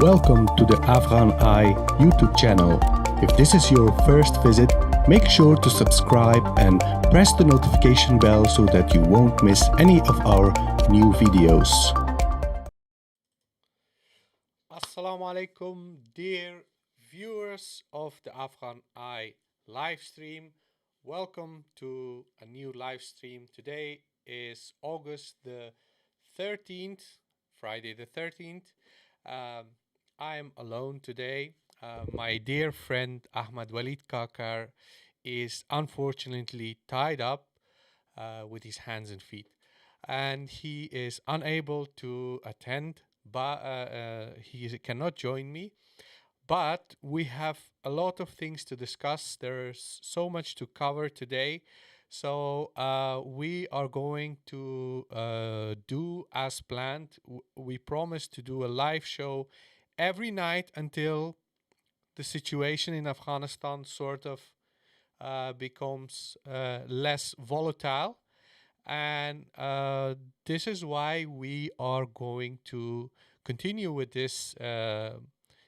Welcome to the AFGHANEYE YouTube channel. If this is your first visit, make sure to subscribe and press the notification bell so that you won't miss any of our new videos. Assalamu alaikum, dear viewers of the AFGHANEYE live stream. Welcome to a new live stream. Today is August the 13th, Friday the 13th. I am alone today. My dear friend Ahmad Walid Kakar is unfortunately tied up with his hands and feet, and he is unable to attend, but he cannot join me. But we have a lot of things to discuss. There's so much to cover today. So we are going to do as planned. We promised to do a live show every night until the situation in Afghanistan sort of becomes less volatile. And this is why we are going to continue with this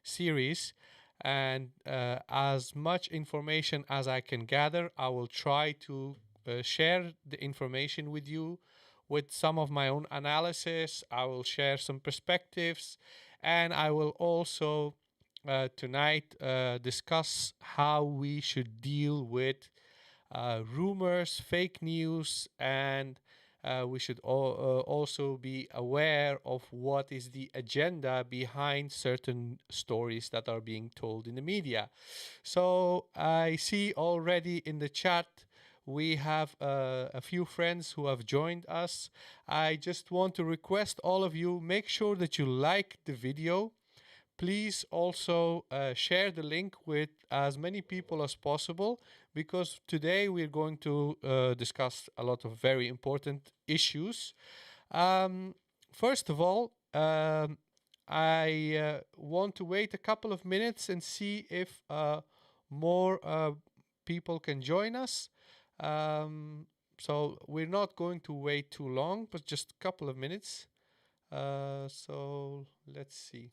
series. And as much information as I can gather, I will try to share the information with you with some of my own analysis. I will share some perspectives, and I will also tonight discuss how we should deal with rumors, fake news, and we should also be aware of what is the agenda behind certain stories that are being told in the media. So I see already in the chat we have a few friends who have joined us. I just want to request all of you, make sure that you like the video. Please also share the link with as many people as possible, because today we're going to discuss a lot of very important issues. First of all, I want to wait a couple of minutes and see if more people can join us. So we're not going to wait too long, but just a couple of minutes. So let's see.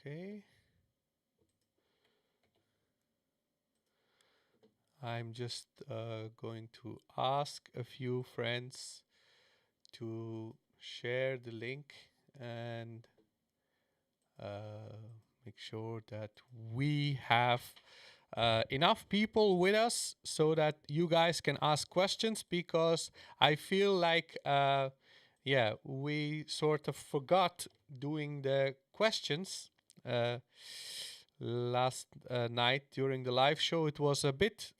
Okay. I'm just going to ask a few friends to share the link and make sure that we have enough people with us so that you guys can ask questions, because I feel like yeah, we sort of forgot doing the questions last night during the live show. It was a bit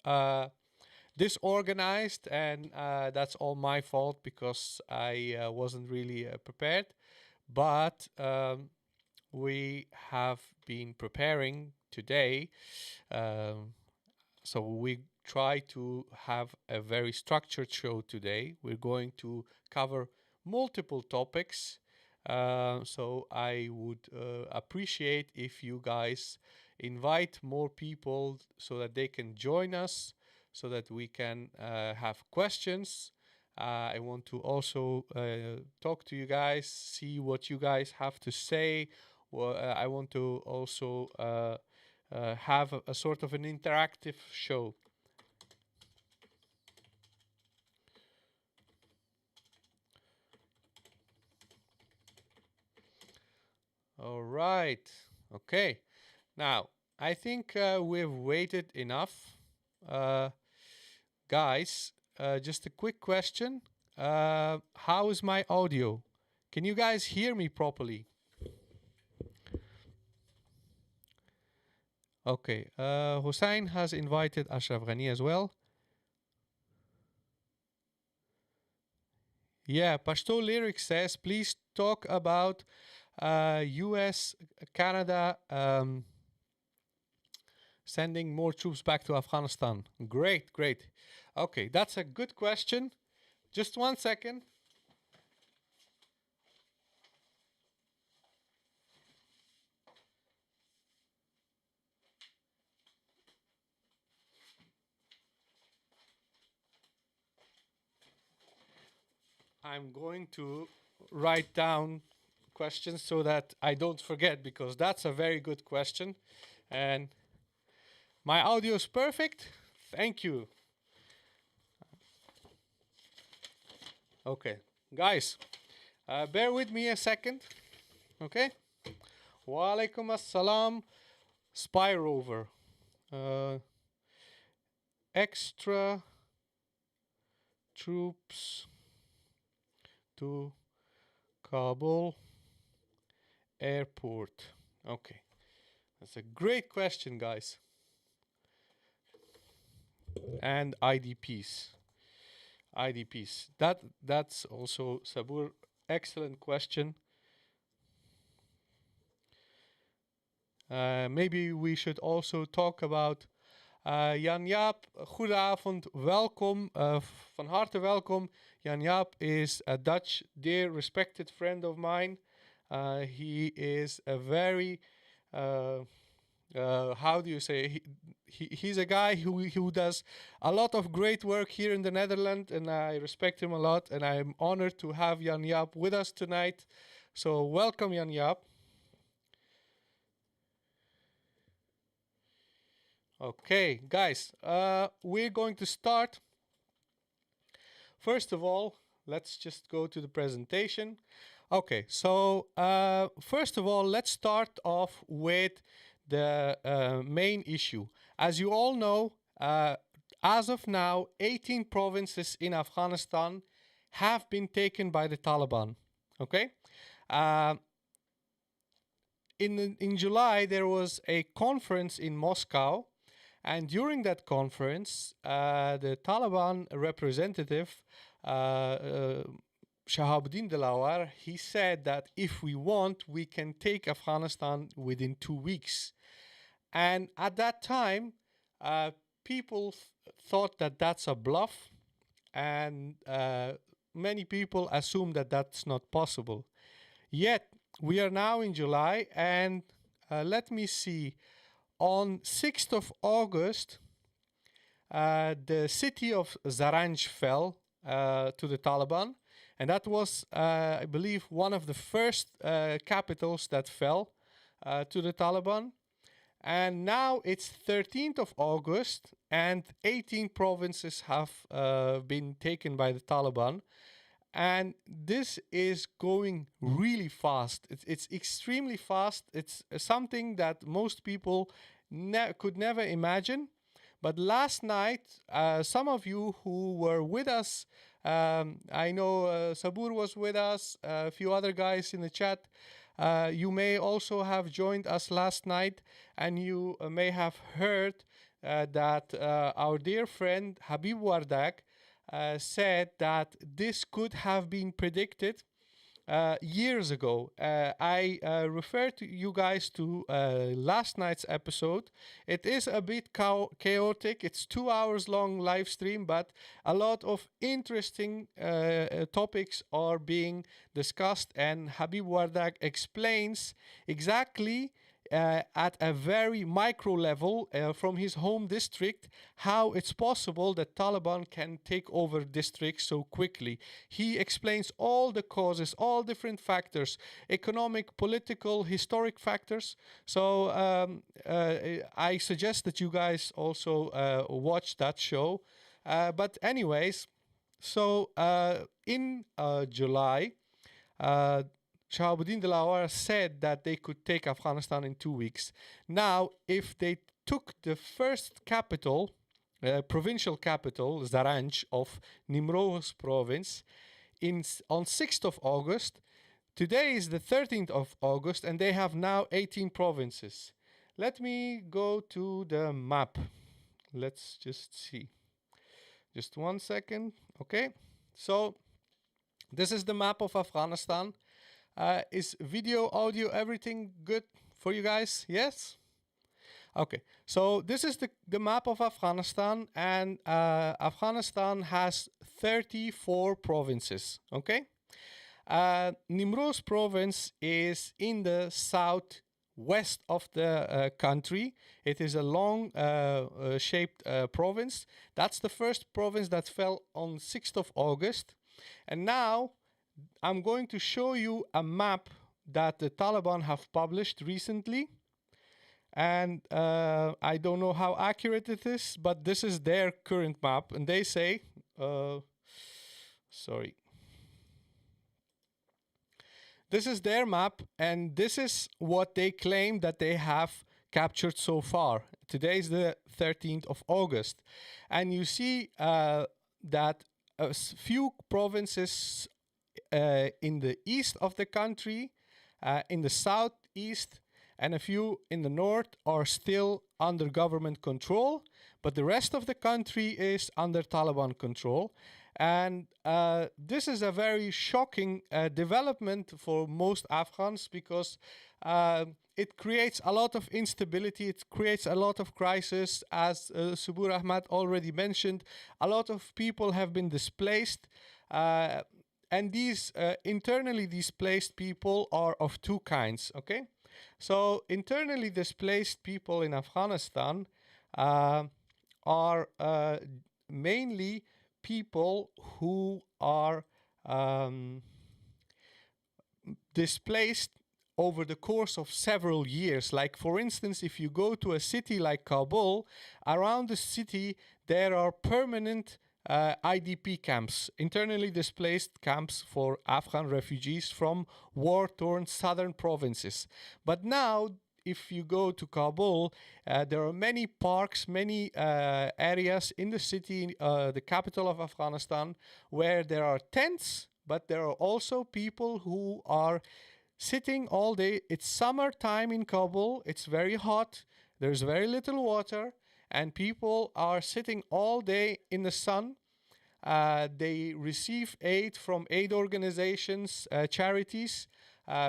disorganized, and that's all my fault because I wasn't really prepared. But we have been preparing today, so we try to have a very structured show today. We're going to cover multiple topics, so I would appreciate if you guys invite more people so that they can join us, so that we can have questions. I want to also talk to you guys, see what you guys have to say. Well, I want to also have a sort of an interactive show. All right. Okay. Now, I think we've waited enough. Guys, just a quick question. How is my audio? Can you guys hear me properly? Okay. Hussein has invited Ashraf Ghani as well. Yeah, Pashto Lyrics says, please talk about US, Canada sending more troops back to Afghanistan. Great, great. Okay, that's a good question. Just 1 second. I'm going to write down questions so that I don't forget, because that's a very good question. And my audio is perfect. Thank you. Okay, guys, bear with me a second. Okay. Wa alaikum assalam. Spy rover. Extra troops to Kabul airport. Okay, that's a great question, guys. And IDPs. IDPs. That's also, Sabur, excellent question. Maybe we should also talk about Jan-Jaap. Goedenavond, welkom. Van harte welkom. Jan-Jaap is a Dutch, dear, respected friend of mine. He is a very, how do you say, he's a guy who does a lot of great work here in the Netherlands, and I respect him a lot, and I'm honored to have Jan-Jaap with us tonight. So welcome, Jan-Jaap. Okay, guys, we're going to start. First of all, let's just go to the presentation. Okay, so first of all, let's start off with the main issue. As you all know, as of now, 18 provinces in Afghanistan have been taken by the Taliban. Okay? In July, there was a conference in Moscow, and during that conference, the Taliban representative, Shahabuddin Dilawar, he said that if we want, we can take Afghanistan within 2 weeks. And at that time, people thought that that's a bluff, and many people assume that that's not possible. Yet, we are now in July, and let me see. On 6th of August, the city of Zaranj fell to the Taliban, and that was, I believe, one of the first capitals that fell to the Taliban. And now it's 13th of August, and 18 provinces have been taken by the Taliban. And this is going really fast. It's extremely fast. It's something that most people could never imagine. But last night, some of you who were with us, I know Sabur was with us, a few other guys in the chat. You may also have joined us last night, and you may have heard that our dear friend Habib Wardak said that this could have been predicted years ago. I refer to you guys to last night's episode. It is a bit chaotic. It's 2 hours long live stream, but a lot of interesting topics are being discussed, and Habib Wardak explains exactly at a very micro level from his home district how it's possible that Taliban can take over districts so quickly. He explains all the causes, all different factors, economic, political, historic factors. So I suggest that you guys also watch that show. But anyways, so in July, Shahabuddin Dilawar said that they could take Afghanistan in 2 weeks. Now, if they took the first capital, provincial capital, Zaranj of Nimroz province, on 6th of August, today is the 13th of August, and they have now 18 provinces. Let me go to the map. Let's just see. Just 1 second. Okay. So, this is the map of Afghanistan. Is video, audio, everything good for you guys? Yes? Okay, so this is the map of Afghanistan, and Afghanistan has 34 provinces, okay? Nimroz province is in the southwest of the country. It is a long shaped province. That's the first province that fell on 6th of August. And now I'm going to show you a map that the Taliban have published recently. And I don't know how accurate it is, but this is their current map. And they say, sorry. This is their map, and this is what they claim that they have captured so far. Today is the 13th of August. And you see that a few provinces in the east of the country, in the southeast, and a few in the north are still under government control, but the rest of the country is under Taliban control. And this is a very shocking development for most Afghans, because it creates a lot of instability, it creates a lot of crisis. As Subur Ahmad already mentioned, a lot of people have been displaced. And these internally displaced people are of two kinds, okay? So internally displaced people in Afghanistan are mainly people who are displaced over the course of several years. Like, for instance, if you go to a city like Kabul, around the city there are permanent IDP camps, internally displaced camps for Afghan refugees from war-torn southern provinces. But now, if you go to Kabul, there are many parks, many areas in the city, the capital of Afghanistan, where there are tents, but there are also people who are sitting all day. It's summertime in Kabul, it's very hot, there's very little water, and people are sitting all day in the sun. They receive aid from aid organizations, charities.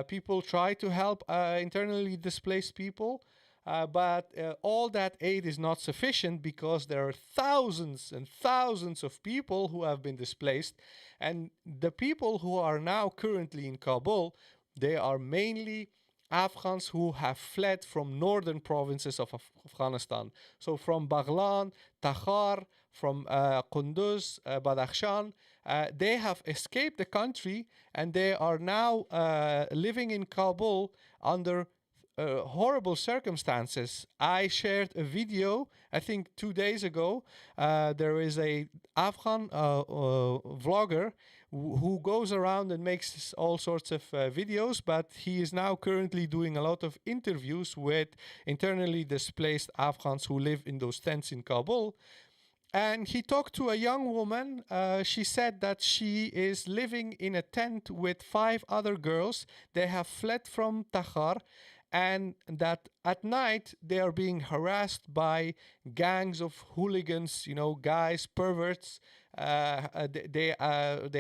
People try to help internally displaced people, but all that aid is not sufficient, because there are thousands and thousands of people who have been displaced. And the people who are now currently in Kabul, they are mainly Afghans who have fled from northern provinces of Afghanistan. So from Baghlan, Takhar, from Kunduz, Badakhshan, they have escaped the country, and they are now living in Kabul under horrible circumstances. I shared a video, I think 2 days ago. There is a Afghan vlogger who goes around and makes all sorts of videos, but he is now currently doing a lot of interviews with internally displaced Afghans who live in those tents in Kabul. And he talked to a young woman. She said that she is living in a tent with 5 other girls. They have fled from Takhar, and that at night they are being harassed by gangs of hooligans, you know, guys, perverts. They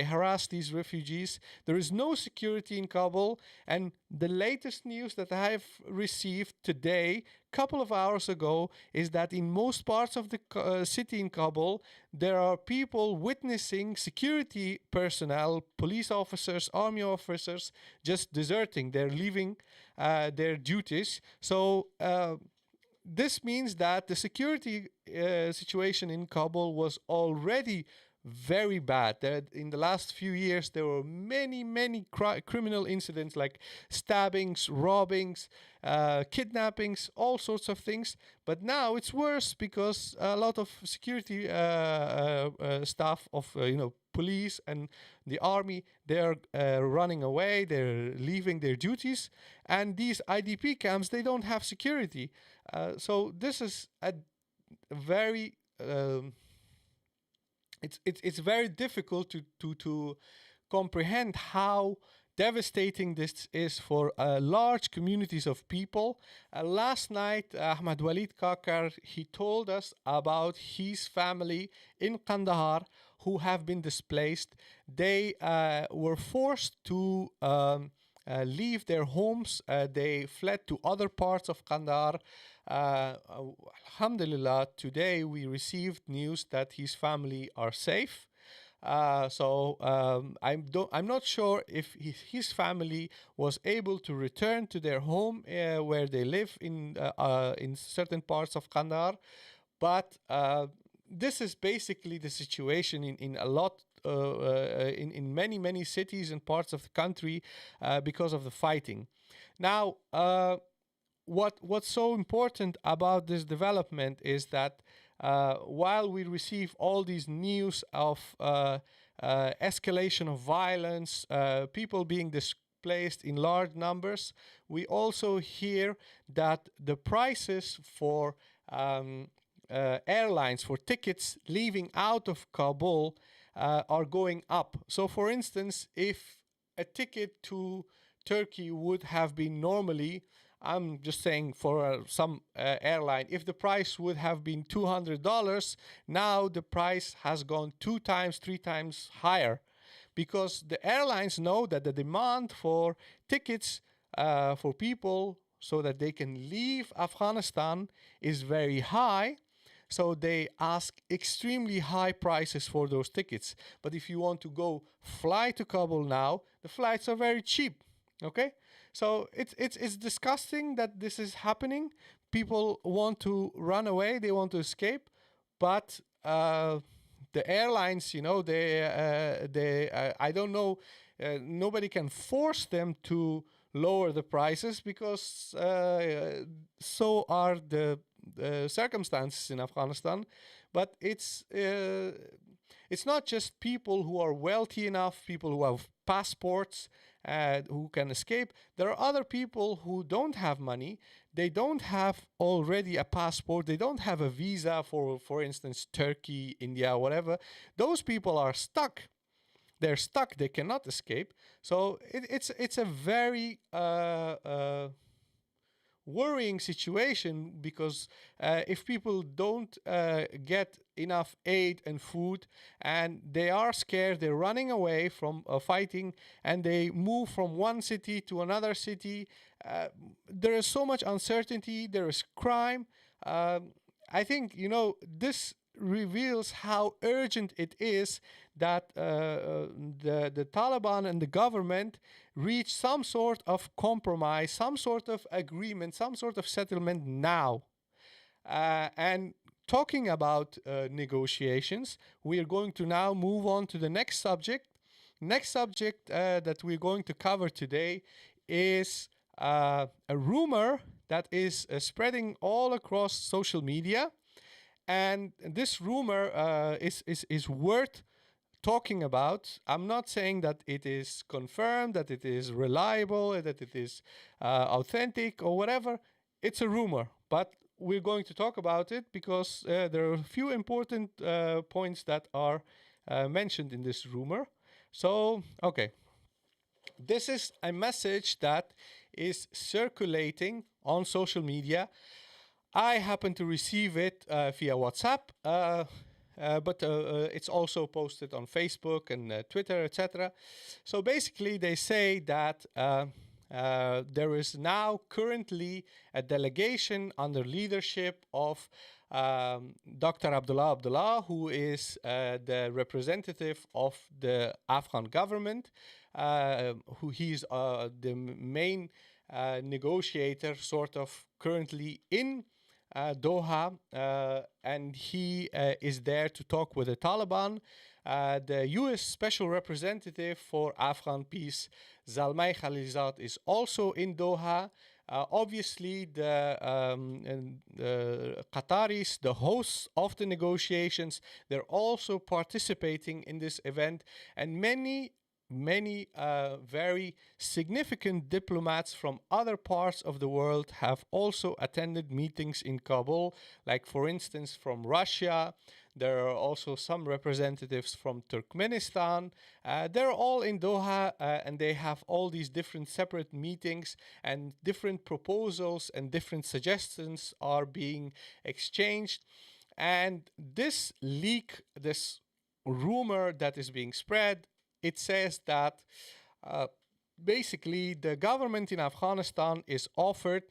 harass these refugees. There is no security in Kabul, and the latest news that I have received today, couple of hours ago, is that in most parts of the city in Kabul, there are people witnessing security personnel, police officers, army officers, just deserting. They're leaving their duties. So this means that the security situation in Kabul was already very bad. In the last few years, there were many criminal incidents, like stabbings, robbings, kidnappings, all sorts of things. But now it's worse, because a lot of security staff of police and the army, they're running away, they're leaving their duties, and these IDP camps, they don't have security. So this is a very it's very difficult to comprehend how devastating this is for large communities of people. Last night, Ahmad Walid Kakar, he told us about his family in Kandahar who have been displaced. They were forced to leave their homes. They fled to other parts of Kandahar. Alhamdulillah, today we received news that his family are safe. I'm not sure if his family was able to return to their home where they live in certain parts of Kandahar, but this is basically the situation in a lot in many cities and parts of the country because of the fighting. Now, what's so important about this development is that while we receive all these news of escalation of violence, people being displaced in large numbers, we also hear that the prices for airlines, for tickets leaving out of Kabul, are going up. So, for instance, if a ticket to Turkey would have been normally, I'm just saying for some airline, if the price would have been $200, now the price has gone 2 times, 3 times higher, because the airlines know that the demand for tickets for people so that they can leave Afghanistan is very high. So they ask extremely high prices for those tickets. But if you want to go fly to Kabul now, the flights are very cheap. Okay, so it's disgusting that this is happening. People want to run away, they want to escape, but the airlines, I don't know, nobody can force them to lower the prices because so are the circumstances in Afghanistan. But it's not just people who are wealthy enough, people who have passports, who can escape. There are other people who don't have money. They don't have already a passport. They don't have a visa for instance, Turkey, India, whatever. Those people are stuck. They're stuck. They cannot escape. So it's a very worrying situation, because if people don't get enough aid and food, and they are scared, they're running away from fighting, and they move from one city to another city, there is so much uncertainty, there is crime. I think, this reveals how urgent it is that the Taliban and the government reach some sort of compromise, some sort of agreement, some sort of settlement now. And talking about negotiations, we are going to now move on to the next subject. Next subject that we're going to cover today is a rumor that is spreading all across social media. And this rumor is worth talking about. I'm not saying that it is confirmed, that it is reliable, that it is authentic or whatever. It's a rumor, but we're going to talk about it because there are a few important points that are mentioned in this rumor. So, okay. This is a message that is circulating on social media. I happen to receive it via WhatsApp, but it's also posted on Facebook and Twitter, etc. So basically, they say that there is now currently a delegation under leadership of Dr. Abdullah, who is the representative of the Afghan government, who he's the main negotiator, sort of currently in Doha, and he is there to talk with the Taliban. The US Special Representative for Afghan Peace, Zalmay Khalilzad, is also in Doha. Obviously, the Qataris, the hosts of the negotiations, they're also participating in this event, and many very significant diplomats from other parts of the world have also attended meetings in Kabul, like for instance from Russia. There are also some representatives from Turkmenistan. They're all in Doha, and they have all these different separate meetings, and different proposals and different suggestions are being exchanged. And this leak, this rumor that is being spread, it says that basically the government in Afghanistan is offered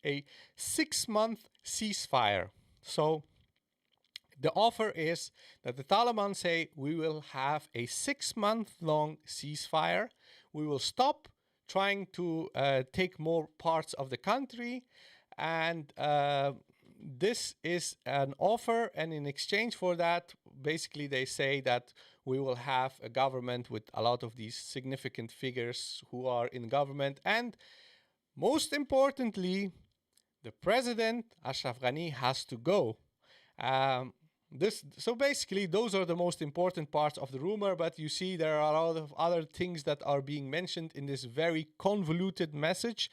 a 6-month ceasefire. So the offer is that the Taliban say, we will have a 6-month-long ceasefire. We will stop trying to take more parts of the country. And this is an offer. And in exchange for that, basically they say that we will have a government with a lot of these significant figures who are in government. And most importantly, the president, Ashraf Ghani, has to go. So basically, those are the most important parts of the rumor, but you see there are a lot of other things that are being mentioned in this very convoluted message.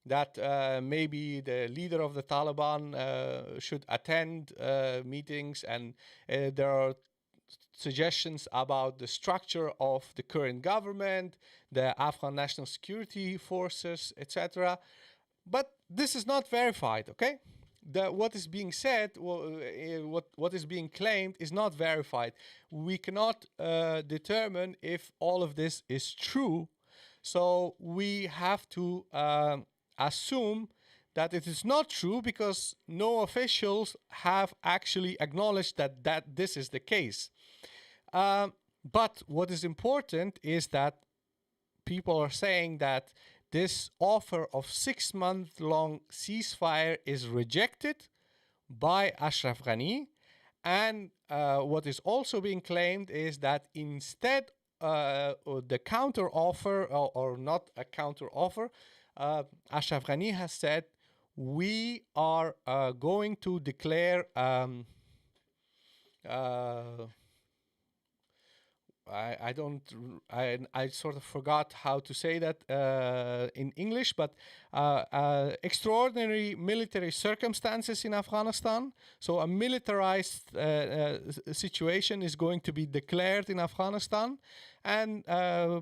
That maybe the leader of the Taliban should attend meetings, and there are suggestions about the structure of the current government, the Afghan National Security Forces, etc. But this is not verified, okay? What is being said, what is being claimed is not verified. We cannot determine if all of this is true. So we have to assume that it is not true because no officials have actually acknowledged that this is the case. But what is important is that people are saying that this offer of 6-month-long ceasefire is rejected by Ashraf Ghani. And what is also being claimed is that instead the counter offer, or not a counter offer, Ashraf Ghani has said, we are going to declare I sort of forgot how to say that in English, but extraordinary military circumstances in Afghanistan. So a militarized situation is going to be declared in Afghanistan, and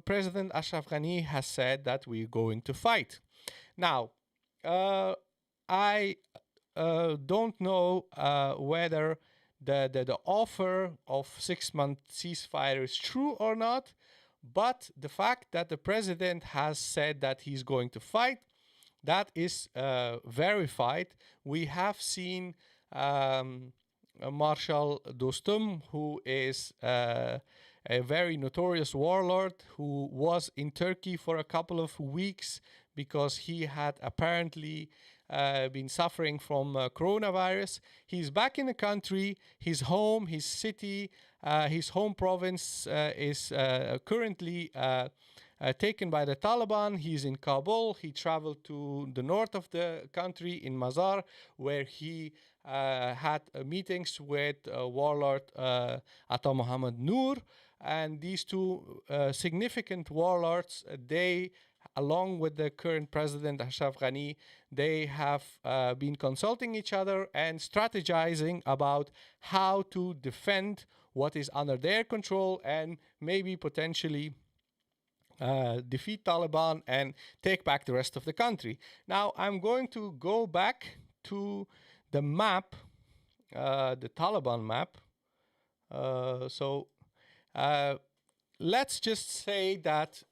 President Ashraf Ghani has said that we're going to fight. Now, I don't know whether the offer of 6-month ceasefire is true or not, but the fact that the president has said that he's going to fight, that is verified. We have seen Marshal Dostum, who is a very notorious warlord, who was in Turkey for a couple of weeks because he had apparently been suffering from coronavirus. He's back in the country. His home, his city, his home province is currently taken by the Taliban. He's in Kabul. He traveled to the north of the country in Mazar, where he had meetings with warlord Atta Mohammed Noor. And these two significant warlords, they, along with the current president Ashraf Ghani, they have been consulting each other and strategizing about how to defend what is under their control and maybe potentially defeat Taliban and take back the rest of the country. Now, I'm going to go back to the map, the Taliban map. Let's just say that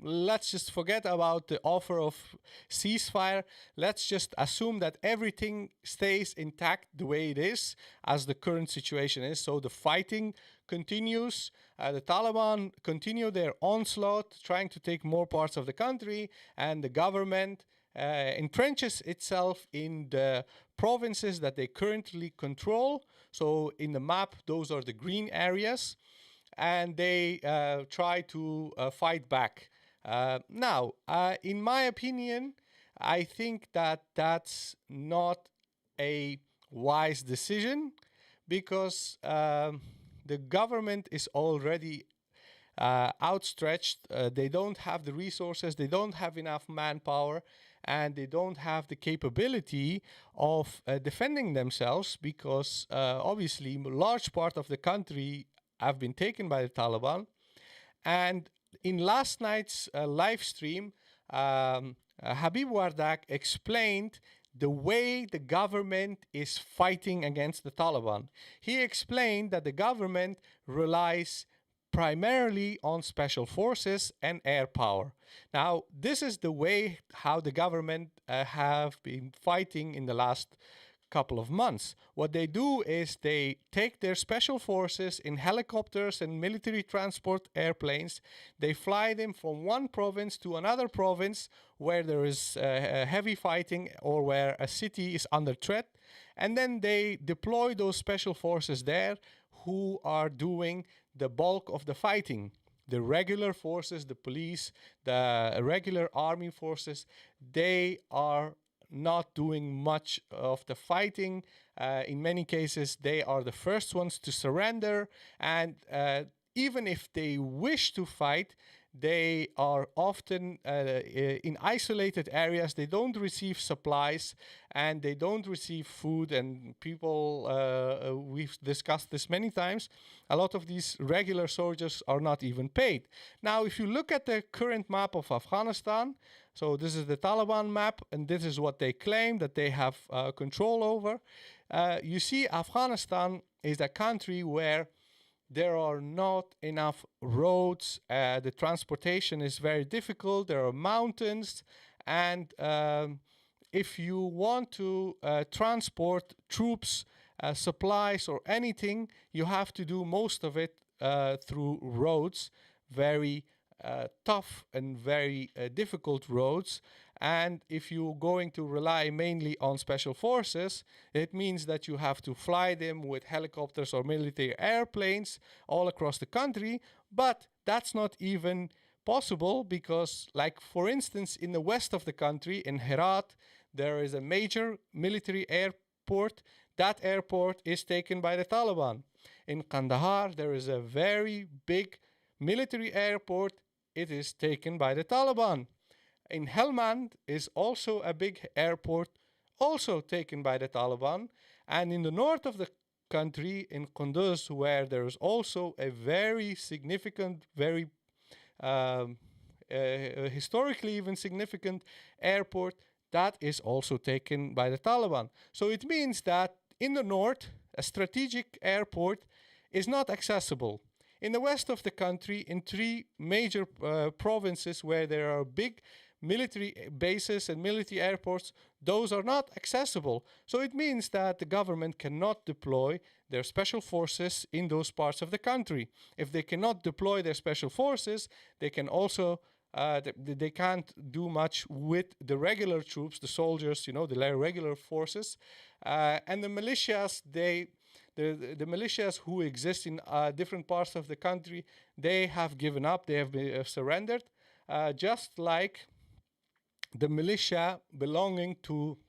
let's just forget about the offer of ceasefire. Let's just assume that everything stays intact the way it is, as the current situation is. So the fighting continues. The Taliban continue their onslaught, trying to take more parts of the country, and the government entrenches itself in the provinces that they currently control. So in the map, those are the green areas, and they try to fight back. Now, in my opinion, I think that that's not a wise decision, because the government is already outstretched. They don't have the resources, they don't have enough manpower, and they don't have the capability of defending themselves, because obviously a large part of the country have been taken by the Taliban. And in last night's live stream, Habib Wardak explained the way the government is fighting against the Taliban. He explained that the government relies primarily on special forces and air power. Now, this is the way how the government have been fighting in the last couple of months. What they do is they take their special forces in helicopters and military transport airplanes. They fly them from one province to another province where there is heavy fighting or where a city is under threat. And then they deploy those special forces there, who are doing the bulk of the fighting. The regular forces, the police, the regular army forces, they are not doing much of the fighting. In many cases, they are the first ones to surrender, and even if they wish to fight, they are often in isolated areas. They don't receive supplies and they don't receive food. And people, we've discussed this many times, a lot of these regular soldiers are not even paid. Now, if you look at the current map of Afghanistan, so this is the Taliban map, and this is what they claim that they have control over. You see, Afghanistan is a country where there are not enough roads. The transportation is very difficult. There are mountains, and if you want to transport troops, supplies, or anything, you have to do most of it through roads, very tough and very difficult roads. And if you're going to rely mainly on special forces, it means that you have to fly them with helicopters or military airplanes all across the country. But that's not even possible because, like, for instance, in the west of the country, in Herat, there is a major military airport. That airport is taken by the Taliban. In Kandahar, there is a very big military airport. It is taken by the Taliban. In Helmand is also a big airport, also taken by the Taliban. And in the north of the country, in Kunduz, where there is also a very significant, very historically even significant airport, that is also taken by the Taliban. So it means that in the north, a strategic airport is not accessible. In the west of the country, in three major provinces where there are big military bases and military airports, those are not accessible. So it means that the government cannot deploy their special forces in those parts of the country. If they cannot deploy their special forces, they can also they can't do much with the regular troops, the soldiers, the regular forces, and the militias. The militias who exist in different parts of the country, they have given up. They have been surrendered, just like the militia belonging to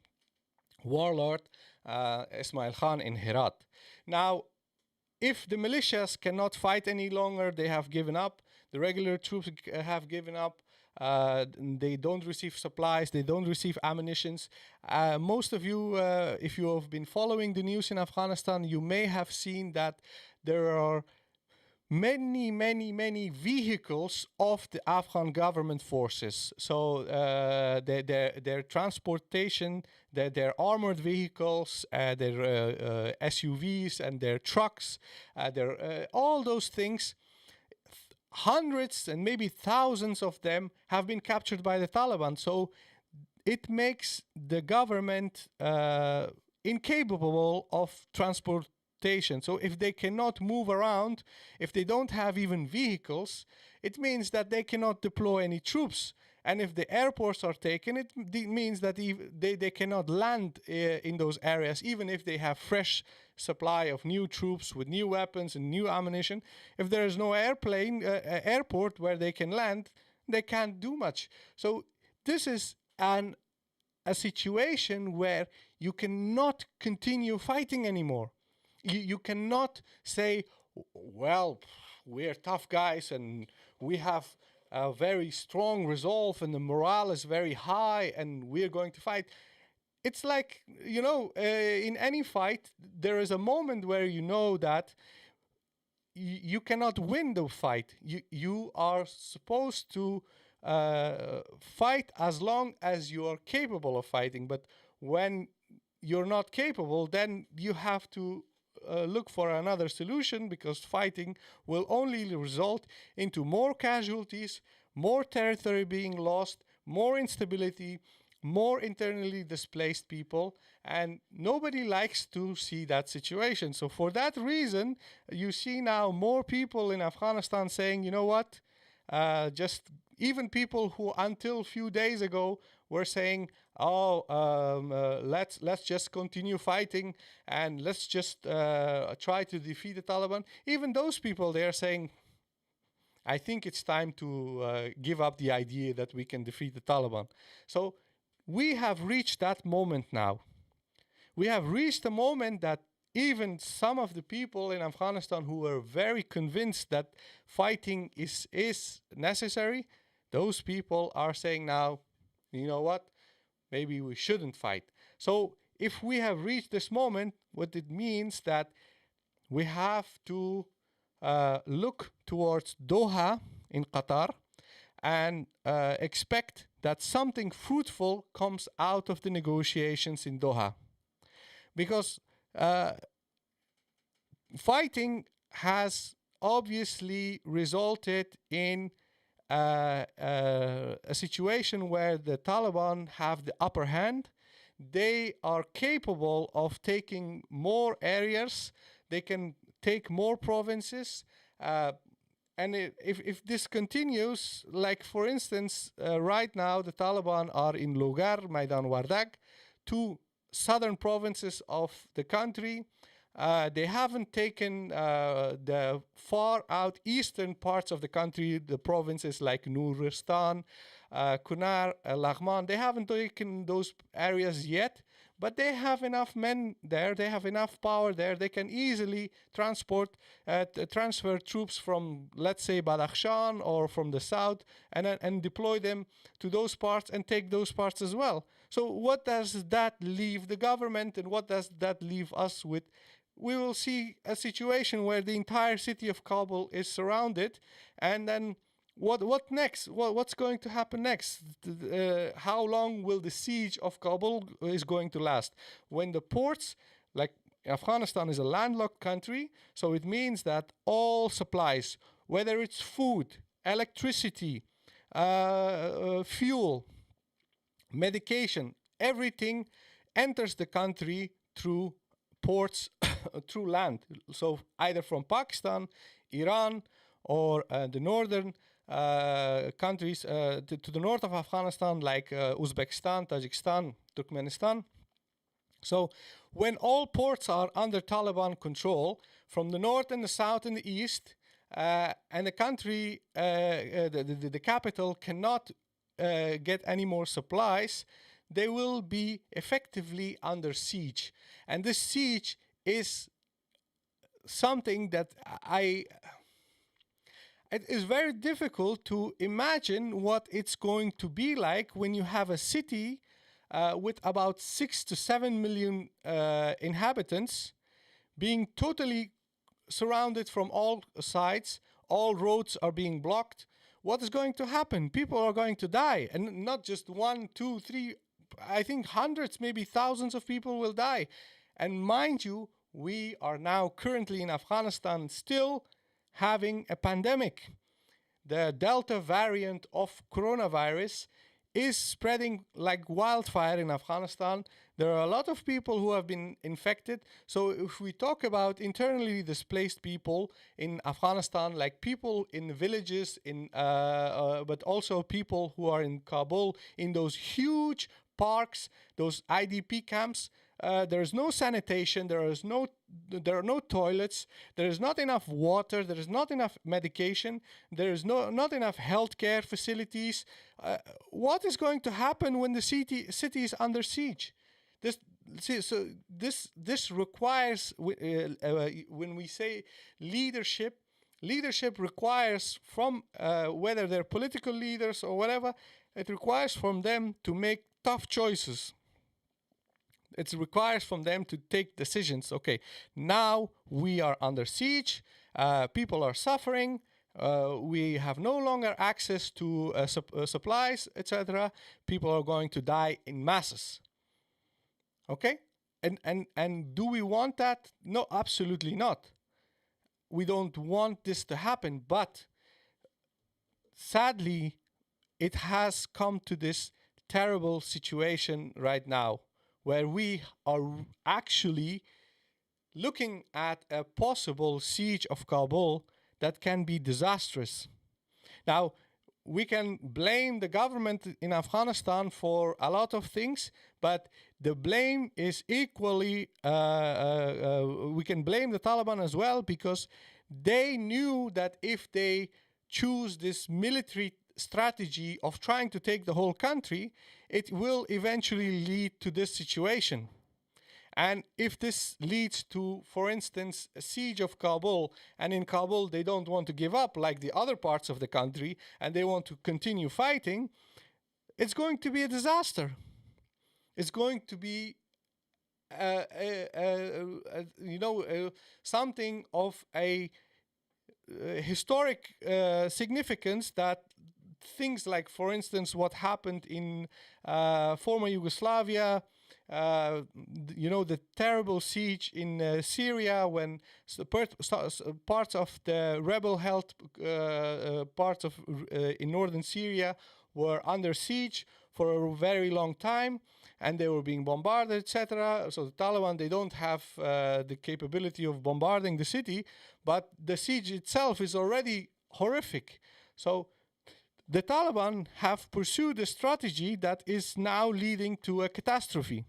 warlord Ismail Khan in Herat. Now, if the militias cannot fight any longer, they have given up. The regular troops have given up. They don't receive supplies. They don't receive ammunitions. Most of you, if you have been following the news in Afghanistan, you may have seen that there are many vehicles of the Afghan government forces. So their transportation, their armored vehicles, their SUVs and their trucks, all those things, hundreds and maybe thousands of them have been captured by the Taliban. So it makes the government incapable of transportation. So if they cannot move around, if they don't have even vehicles, it means that they cannot deploy any troops. And if the airports are taken, it means that they cannot land in those areas, even if they have fresh supply of new troops with new weapons and new ammunition. If there is no airport where they can land, they can't do much. So this is a situation where you cannot continue fighting anymore. You cannot say, well, we're tough guys and we have a very strong resolve and the morale is very high and we're going to fight. It's like, in any fight, there is a moment where you know that you cannot win the fight. You are supposed to fight as long as you are capable of fighting. But when you're not capable, then you have to look for another solution, because fighting will only result into more casualties, more territory being lost, more instability, more internally displaced people, and nobody likes to see that situation. So for that reason, you see now more people in Afghanistan saying, you know what, just even people who until a few days ago were saying, oh, let's just continue fighting and let's just try to defeat the Taliban. Even those people, they are saying, I think it's time to give up the idea that we can defeat the Taliban. So we have reached that moment now. We have reached a moment that even some of the people in Afghanistan who were very convinced that fighting is necessary, those people are saying now, you know what, maybe we shouldn't fight. So if we have reached this moment, what it means that we have to look towards Doha in Qatar and expect that something fruitful comes out of the negotiations in Doha. Because fighting has obviously resulted in a situation where the Taliban have the upper hand. They are capable of taking more areas. They can take more provinces. And if this continues, like for instance, right now the Taliban are in Logar, Maidan Wardak, two southern provinces of the country. They haven't taken the far out eastern parts of the country, the provinces like Nuristan, Kunar, Laghman. They haven't taken those areas yet, but they have enough men there. They have enough power there. They can easily transfer troops from, let's say, Badakhshan or from the south and deploy them to those parts and take those parts as well. So what does that leave the government and what does that leave us with? We will see a situation where the entire city of Kabul is surrounded, and then what next? What's going to happen next? How long will the siege of Kabul is going to last? When the ports, like Afghanistan is a landlocked country, so it means that all supplies, whether it's food, electricity, fuel, medication, everything enters the country through ports, through land. So either from Pakistan, Iran, or the northern countries to the north of Afghanistan, like Uzbekistan, Tajikistan, Turkmenistan. So when all ports are under Taliban control, from the north and the south and the east, and the country, the capital cannot get any more supplies, they will be effectively under siege. And this siege is something that it is very difficult to imagine what it's going to be like when you have a city with about 6 to 7 million inhabitants being totally surrounded from all sides. All roads are being blocked. What is going to happen? People are going to die, and not just 1, 2, 3. I think hundreds, maybe thousands of people will die. And mind you, we are now currently in Afghanistan still having a pandemic. The Delta variant of coronavirus is spreading like wildfire in Afghanistan. There are a lot of people who have been infected. So if we talk about internally displaced people in Afghanistan, like people in villages, but also people who are in Kabul, in those huge parks, those IDP camps, there is no sanitation, there are no toilets, there is not enough water, there is not enough medication, there is not enough healthcare facilities. What is going to happen when the city is under siege? This requires, when we say leadership requires from whether they're political leaders or whatever, it requires from them to make tough choices. It requires from them to take decisions. Okay, now we are under siege. People are suffering. We have no longer access to supplies, etc. People are going to die in masses. Okay, and do we want that? No, absolutely not. We don't want this to happen. But sadly, it has come to this terrible situation right now, where we are actually looking at a possible siege of Kabul that can be disastrous. Now, we can blame the government in Afghanistan for a lot of things, but the blame is equally, we can blame the Taliban as well, because they knew that if they choose this military strategy of trying to take the whole country, it will eventually lead to this situation. And if this leads to, for instance, a siege of Kabul, and in Kabul they don't want to give up like the other parts of the country, and they want to continue fighting, it's going to be a disaster. It's going to be, something of a historic significance, that things like, for instance, what happened in former Yugoslavia, the terrible siege in Syria, when parts of the rebel-held parts of in northern Syria were under siege for a very long time, and they were being bombarded, etc. So the Taliban, they don't have the capability of bombarding the city, but the siege itself is already horrific. So the Taliban have pursued a strategy that is now leading to a catastrophe.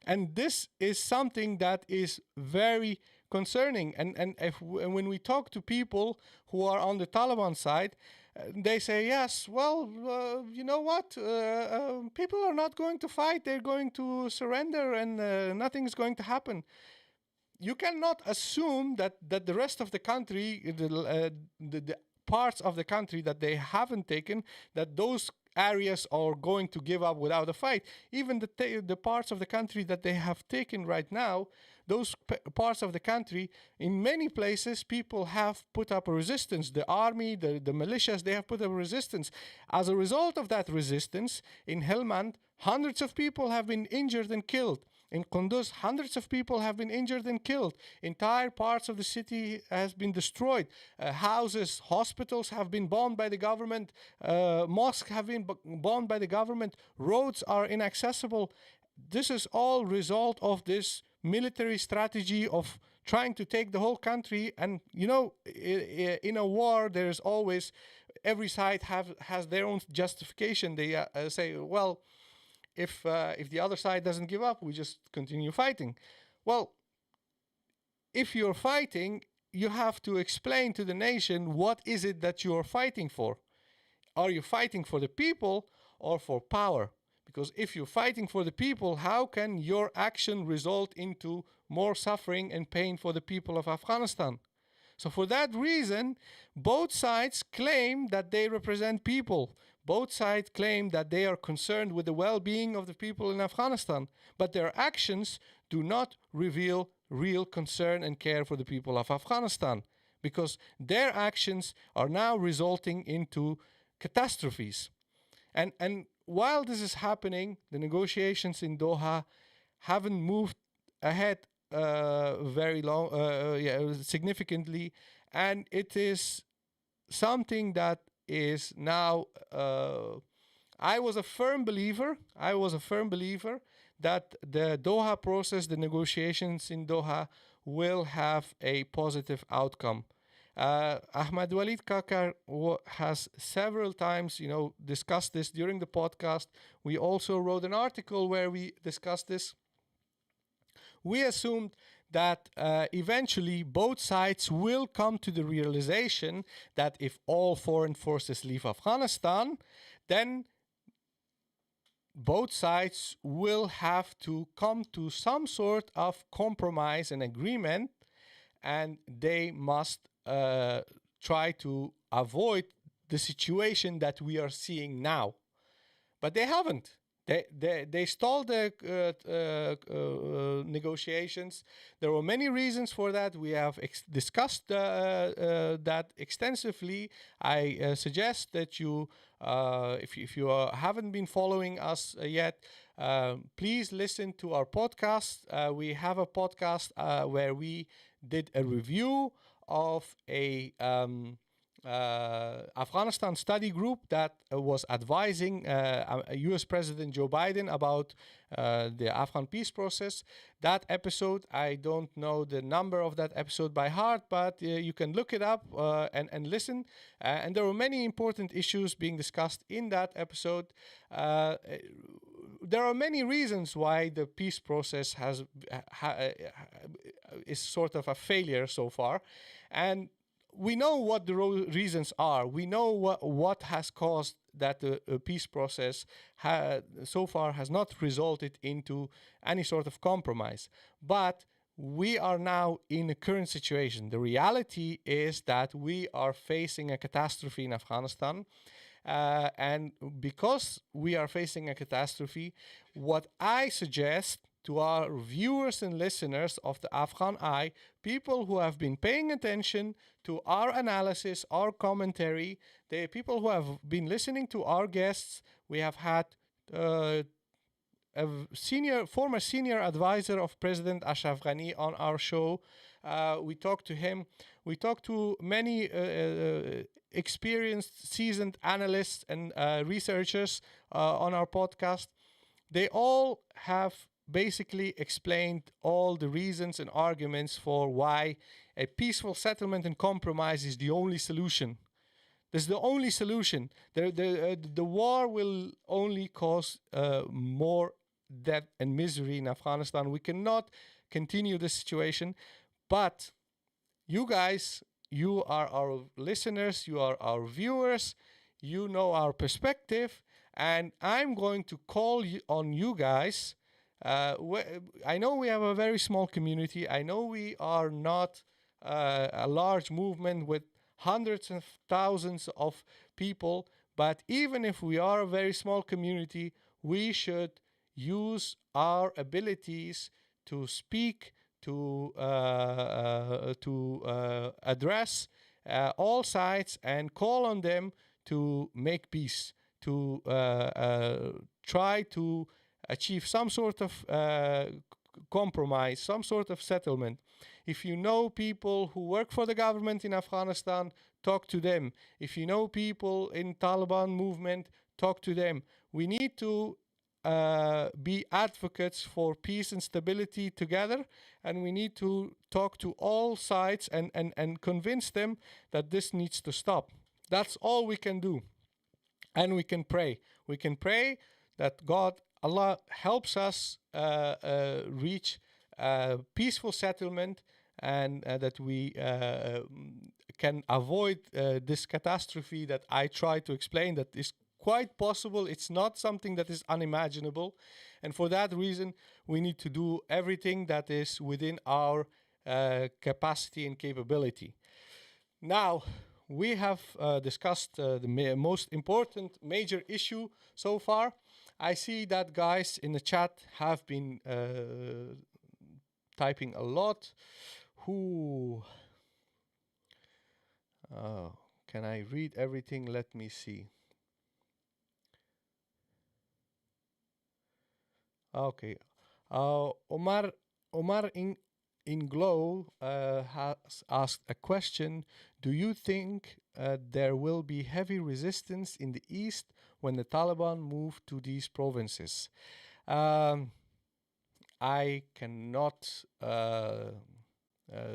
And this is something that is very concerning. And when we talk to people who are on the Taliban side, they say, yes, well, you know what? People are not going to fight. They're going to surrender, and nothing is going to happen. You cannot assume that the rest of the country, the parts of the country that they haven't taken, that those areas are going to give up without a fight. Even the parts of the country that they have taken right now, those parts of the country, in many places, people have put up a resistance. The army, the militias, they have put up a resistance. As a result of that resistance, in Helmand, hundreds of people have been injured and killed. In Kunduz, hundreds of people have been injured and killed. Entire parts of the city has been destroyed. Houses, hospitals have been bombed by the government. Mosques have been bombed by the government. Roads are inaccessible. This is all result of this military strategy of trying to take the whole country. And, in a war, there's always, every side has their own justification. They say, well, if the other side doesn't give up, we just continue fighting. Well, if you're fighting, you have to explain to the nation what is it that you're fighting for. Are you fighting for the people or for power? Because if you're fighting for the people, how can your action result into more suffering and pain for the people of Afghanistan? So for that reason, both sides claim that they represent people. Both sides claim that they are concerned with the well-being of the people in Afghanistan, but their actions do not reveal real concern and care for the people of Afghanistan, because their actions are now resulting into catastrophes. And while this is happening, the negotiations in Doha haven't moved ahead significantly, and it is something that is now, I was a firm believer that the Doha process, the negotiations in Doha, will have a positive outcome. Ahmad Walid Kakar has several times, discussed this during the podcast. We also wrote an article where we discussed this. We assumed that eventually both sides will come to the realization that if all foreign forces leave Afghanistan, then both sides will have to come to some sort of compromise and agreement, and they must try to avoid the situation that we are seeing now. But they haven't. They stalled the negotiations. There were many reasons for that. We have discussed that extensively. I suggest that you, if you haven't been following us yet, please listen to our podcast. We have a podcast where we did a review of a Afghanistan study group that was advising US President Joe Biden about the Afghan peace process. That episode, I don't know the number of that episode by heart, but you can look it up and listen. And there were many important issues being discussed in that episode. There are many reasons why the peace process is sort of a failure so far. And we know what the reasons are. We know what has caused that the peace process so far has not resulted into any sort of compromise. But we are now in a current situation. The reality is that we are facing a catastrophe in Afghanistan. And because we are facing a catastrophe, what I suggest to our viewers and listeners of the Afghan Eye, people who have been paying attention to our analysis, our commentary, the people who have been listening to our guests. We have had a former senior advisor of President Ashraf Ghani on our show. We talked to him. We talked to many experienced, seasoned analysts and researchers on our podcast. They all have basically explained all the reasons and arguments for why a peaceful settlement and compromise is the only solution. This is the only solution. The war will only cause more death and misery in Afghanistan. We cannot continue this situation. But you guys, you are our listeners, you are our viewers, you know our perspective, and I'm going to call on you guys. I know we have a very small community. I know we are not a large movement with hundreds of thousands of people, but even if we are a very small community, we should use our abilities to speak, to address all sides and call on them to make peace, to try to achieve some sort of compromise, some sort of settlement. If you know people who work for the government in Afghanistan, talk to them. If you know people in Taliban movement, talk to them. We need to be advocates for peace and stability together, and we need to talk to all sides and convince them that this needs to stop. That's all we can do. And we can pray. We can pray that Allah helps us reach peaceful settlement, and that we can avoid this catastrophe that I try to explain, that is quite possible. It's not something that is unimaginable. And for that reason, we need to do everything that is within our capacity and capability. Now, we have discussed the most important major issue so far. I see that guys in the chat have been typing a lot. Can I read everything? Let me see. Okay. Omar Inglow has asked a question. Do you think there will be heavy resistance in the east when the Taliban move to these provinces? I cannot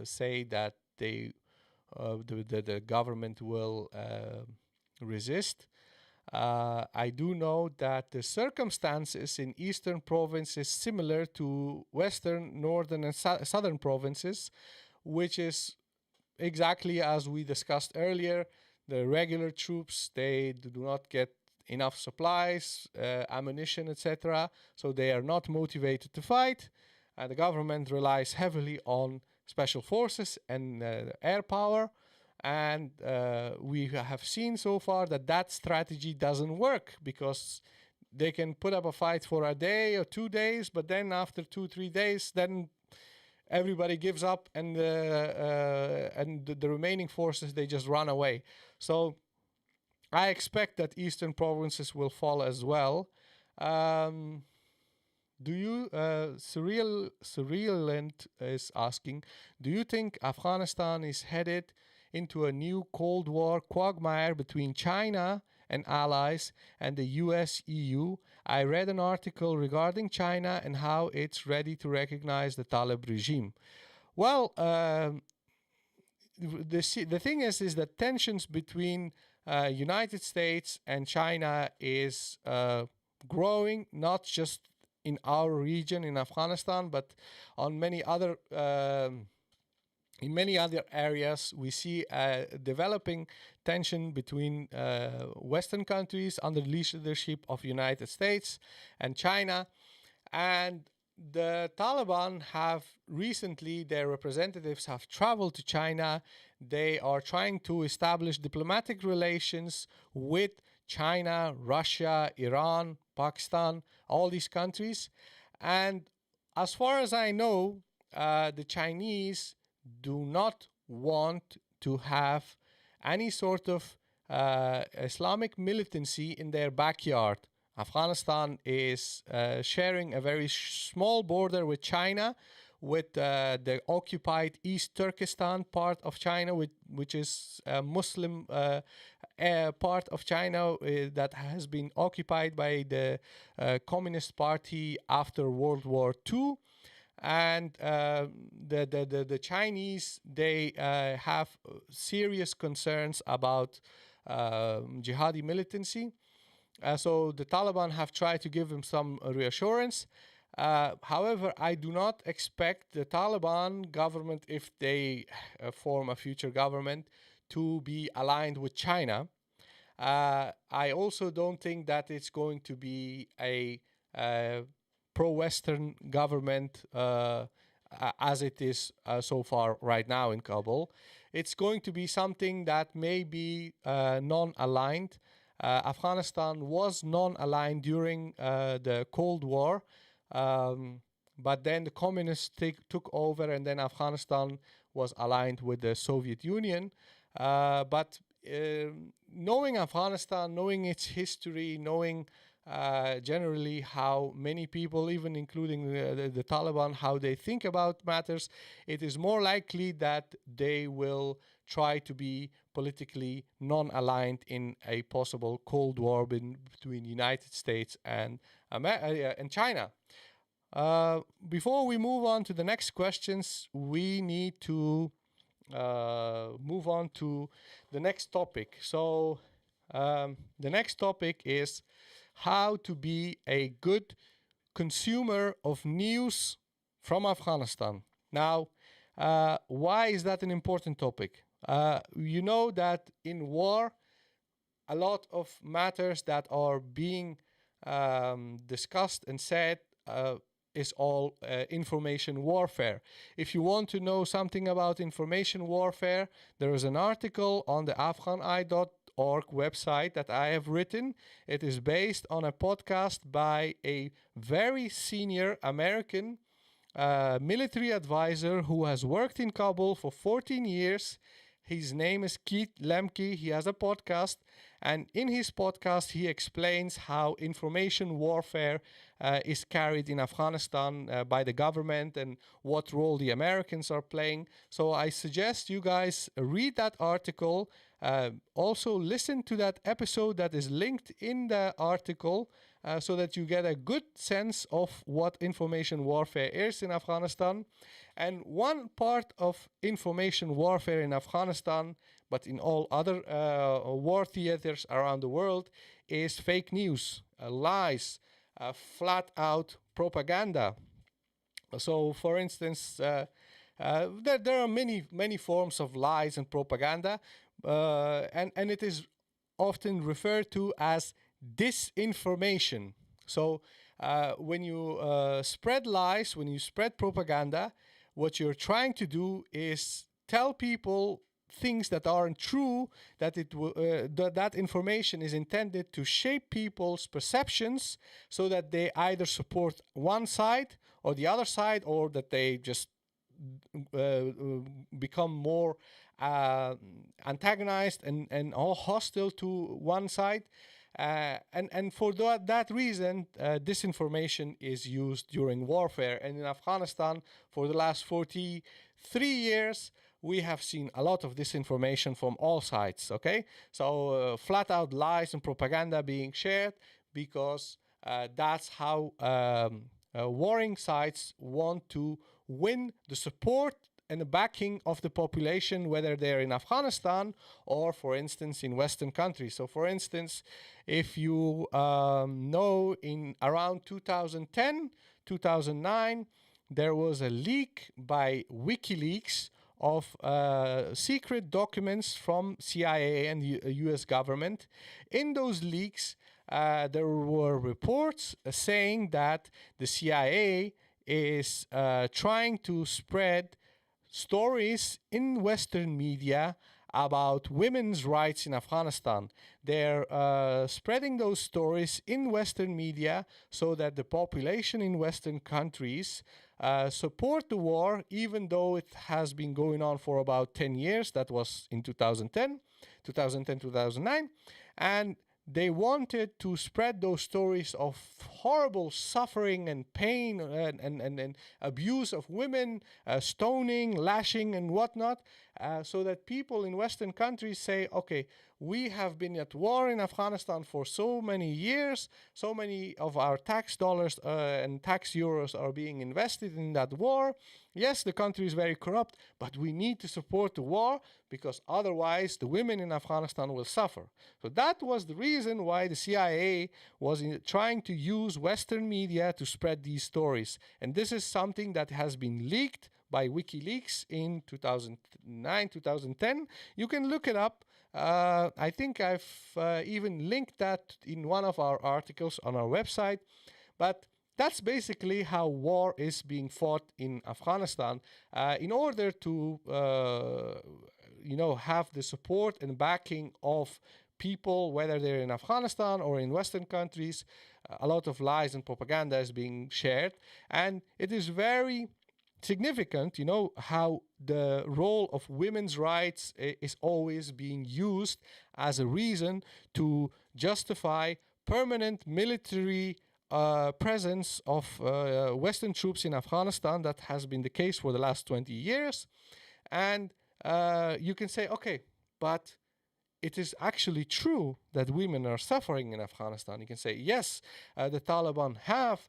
say that the government will resist. I do know that the circumstances in eastern provinces is similar to western, northern, and southern provinces, which is exactly as we discussed earlier. The regular troops, they do not get enough supplies, ammunition, etc. So they are not motivated to fight. And the government relies heavily on special forces and air power. And we have seen so far that that strategy doesn't work, because they can put up a fight for a day or 2 days, but then after 2-3 days, then everybody gives up, and the remaining forces, they just run away. So I expect that eastern provinces will fall as well. Surrealent is asking, do you think Afghanistan is headed into a new Cold War quagmire between China and allies and the US EU. I read an article regarding China and how it's ready to recognize the Taliban regime. Well, the thing is that tensions between United States and China is growing, not just in our region in Afghanistan, but on many other in many other areas. We see a developing tension between Western countries under the leadership of United States and China. And the Taliban have recently, their representatives have traveled to China. They are trying to establish diplomatic relations with China, Russia, Iran, Pakistan, all these countries. And as far as I know, the Chinese do not want to have any sort of Islamic militancy in their backyard. Afghanistan is sharing a very small border with China, with the occupied East Turkestan part of China, which is a Muslim part of China that has been occupied by the Communist Party after World War II. And the Chinese, they have serious concerns about jihadi militancy. So the Taliban have tried to give them some reassurance. However, I do not expect the Taliban government, if they form a future government, to be aligned with China. I also don't think that it's going to be a pro-Western government as it is so far right now in Kabul. It's going to be something that may be non-aligned. Afghanistan was non-aligned during the Cold War, but then the communists took over, and then Afghanistan was aligned with the Soviet Union. But knowing Afghanistan, knowing its history, knowing generally how many people, even including the Taliban, how they think about matters, it is more likely that they will try to be politically non-aligned in a possible Cold War between United States and China. Before we move on to the next questions, we need to move on to the next topic. So the next topic is how to be a good consumer of news from Afghanistan. Now, why is that an important topic? You know that in war, a lot of matters that are being discussed and said is all information warfare. If you want to know something about information warfare, there is an article on the AFGHANEYE.org website that I have written. It is based on a podcast by a very senior American military advisor who has worked in Kabul for 14 years. His name is Keith Lemke. He has a podcast, and in his podcast he explains how information warfare is carried in Afghanistan by the government and what role the Americans are playing. So I suggest you guys read that article. Also listen to that episode that is linked in the article so that you get a good sense of what information warfare is in Afghanistan. And one part of information warfare in Afghanistan, but in all other war theaters around the world, is fake news, lies, flat out propaganda. So, for instance, there are many forms of lies and propaganda, and it is often referred to as disinformation. So, when you spread lies, when you spread propaganda, what you're trying to do is tell people things that aren't true, that that information is intended to shape people's perceptions so that they either support one side or the other side, or that they just become more antagonized and all hostile to one side. And for that reason, disinformation is used during warfare. And in Afghanistan, for the last 43 years, we have seen a lot of disinformation from all sides, okay? So flat out lies and propaganda being shared because that's how warring sides want to win the support and the backing of the population, whether they're in Afghanistan or, for instance, in Western countries. So, for instance, if you know, in around 2010, 2009, there was a leak by WikiLeaks of secret documents from CIA and the US government. In those leaks, there were reports saying that the CIA is trying to spread stories in Western media about women's rights in Afghanistan. They're spreading those stories in Western media so that the population in Western countries support the war, even though it has been going on for about 10 years. That was in 2010, 2009. And they wanted to spread those stories of horrible suffering and pain and abuse of women, stoning, lashing, and whatnot, so that people in Western countries say, okay, we have been at war in Afghanistan for so many years, so many of our tax dollars and tax euros are being invested in that war. Yes, the country is very corrupt, but we need to support the war because otherwise the women in Afghanistan will suffer. So that was the reason why the CIA was trying to use Western media to spread these stories. And this is something that has been leaked by WikiLeaks in 2009, 2010. You can look it up. I think I've even linked that in one of our articles on our website. But that's basically how war is being fought in Afghanistan. In order to, have the support and backing of people, whether they're in Afghanistan or in Western countries, a lot of lies and propaganda is being shared. And it is very significant, how the role of women's rights is always being used as a reason to justify permanent military presence of Western troops in Afghanistan. That has been the case for the last 20 years. And you can say, okay, but it is actually true that women are suffering in Afghanistan. You can say, yes, the Taliban have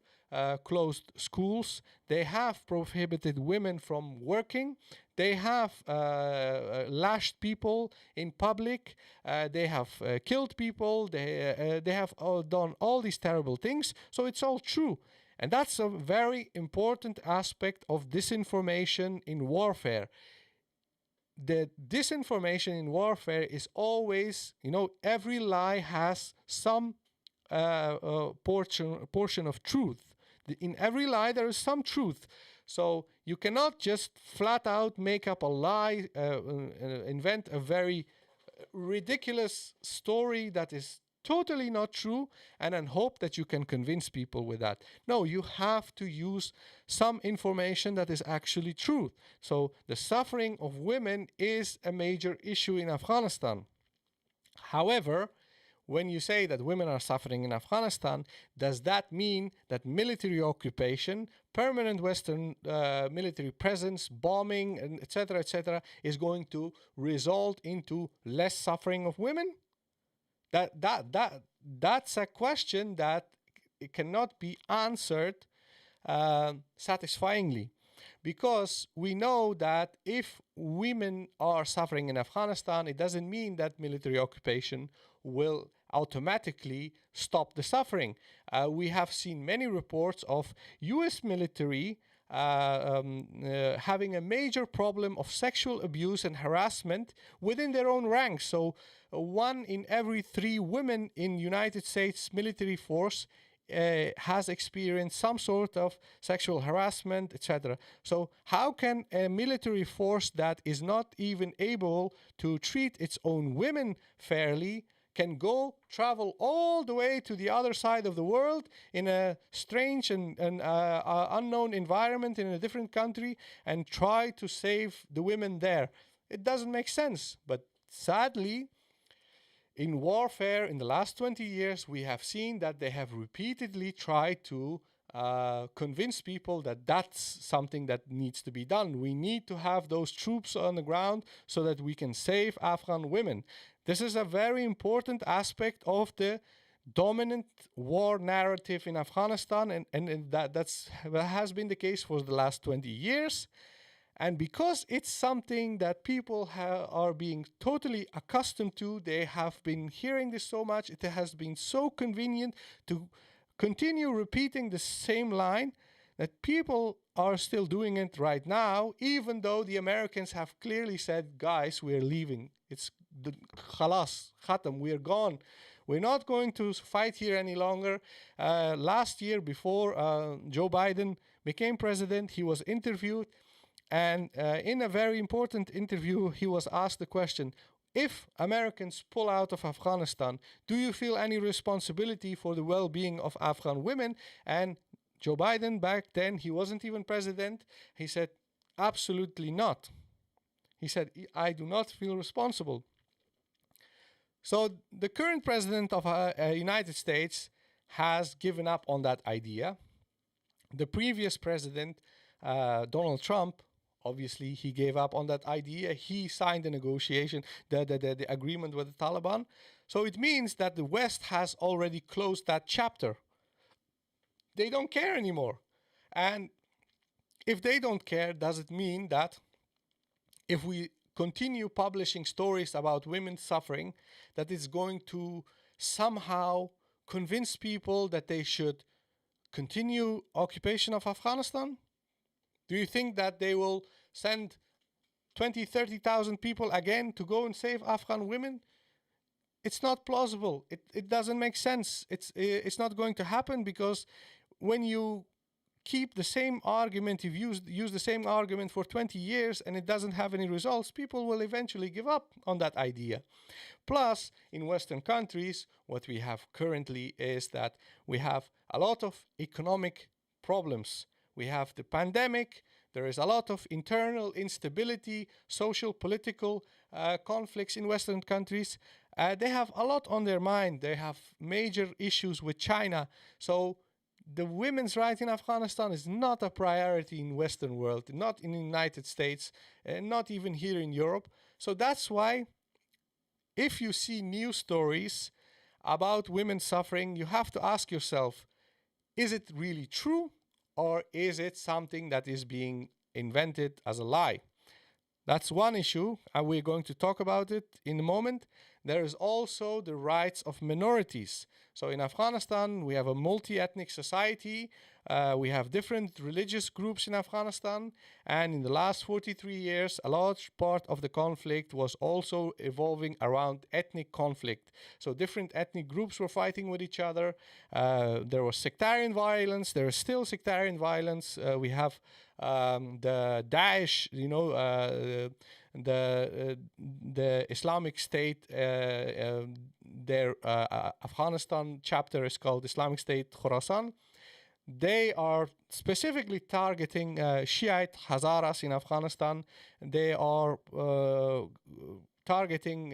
closed schools. They have prohibited women from working. They have lashed people in public. They have killed people. They have done all these terrible things. So it's all true. And that's a very important aspect of disinformation in warfare. The disinformation in warfare is always, every lie has some portion of truth. In every lie, there is some truth. So you cannot just flat out make up a lie, invent a very ridiculous story that is totally not true, and then hope that you can convince people with that. No, you have to use some information that is actually truth. So the suffering of women is a major issue in Afghanistan. However, when you say that women are suffering in Afghanistan, does that mean that military occupation, permanent Western military presence, bombing, and etc., is going to result into less suffering of women? That's a question that it cannot be answered satisfyingly, because we know that if women are suffering in Afghanistan, it doesn't mean that military occupation will automatically stop the suffering. We have seen many reports of US military having a major problem of sexual abuse and harassment within their own ranks. So 1 in every 3 women in United States military force has experienced some sort of sexual harassment, etc. So how can a military force that is not even able to treat its own women fairly can travel all the way to the other side of the world in a strange and unknown environment in a different country and try to save the women there? It doesn't make sense. But sadly, in warfare in the last 20 years, we have seen that they have repeatedly tried to convince people that that's something that needs to be done. We need to have those troops on the ground so that we can save Afghan women. This is a very important aspect of the dominant war narrative in Afghanistan, and that has been the case for the last 20 years. And because it's something that people are being totally accustomed to, they have been hearing this so much, it has been so convenient to continue repeating the same line that people are still doing it right now, even though the Americans have clearly said, guys, we're leaving. It's the khalas, khatam, we're gone. We're not going to fight here any longer. Last year, before Joe Biden became president, he was interviewed. And in a very important interview, he was asked the question, if Americans pull out of Afghanistan, do you feel any responsibility for the well-being of Afghan women? And Joe Biden, back then, he wasn't even president. He said, absolutely not. He said, I do not feel responsible. So the current president of the United States has given up on that idea. The previous president, Donald Trump, obviously he gave up on that idea. He signed the negotiation, the agreement with the Taliban. So it means that the West has already closed that chapter. They don't care anymore. And if they don't care, does it mean that if we continue publishing stories about women suffering, that it's going to somehow convince people that they should continue occupation of Afghanistan? Do you think that they will send 20, 30,000 people again to go and save Afghan women? It's not plausible. It doesn't make sense. It's not going to happen, because when you keep the same argument, you've used the same argument for 20 years and it doesn't have any results, people will eventually give up on that idea. Plus, in Western countries, what we have currently is that we have a lot of economic problems. We have the pandemic, there is a lot of internal instability, social, political conflicts in Western countries. They have a lot on their mind. They have major issues with China. So the women's right in Afghanistan is not a priority in Western world, not in the United States, and not even here in Europe. So that's why if you see news stories about women suffering, you have to ask yourself, is it really true, or is it something that is being invented as a lie? That's one issue, and we're going to talk about it in a moment. There is also the rights of minorities. So in Afghanistan, we have a multi-ethnic society. We have different religious groups in Afghanistan. And in the last 43 years, a large part of the conflict was also evolving around ethnic conflict. So different ethnic groups were fighting with each other. There was sectarian violence. There is still sectarian violence. We have the Daesh, the Islamic State, their Afghanistan chapter is called Islamic State Khorasan. They are specifically targeting Shiite Hazaras in Afghanistan. They are targeting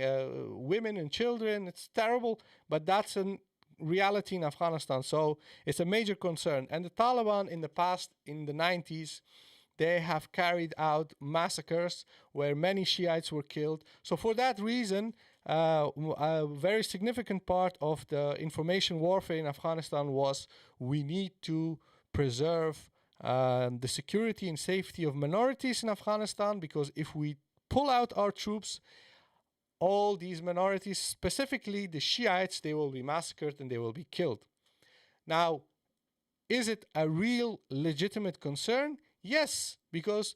women and children. It's terrible, but that's a reality in Afghanistan. So it's a major concern. And the Taliban in the past, in the 90s, they have carried out massacres where many Shiites were killed. So for that reason, a very significant part of the information warfare in Afghanistan was we need to preserve the security and safety of minorities in Afghanistan, because if we pull out our troops, all these minorities, specifically the Shiites, they will be massacred and they will be killed. Now, is it a real legitimate concern? Yes, because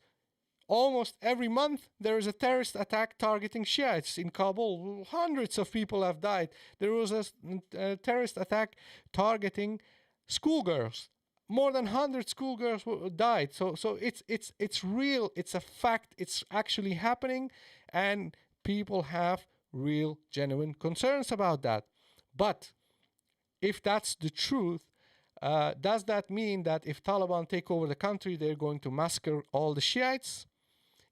almost every month there is a terrorist attack targeting Shiites in Kabul. Hundreds of people have died. There was a terrorist attack targeting schoolgirls. More than 100 schoolgirls died. So it's real. It's a fact. It's actually happening, and people have real, genuine concerns about that. But if that's the truth, does that mean that if Taliban take over the country, they're going to massacre all the Shiites?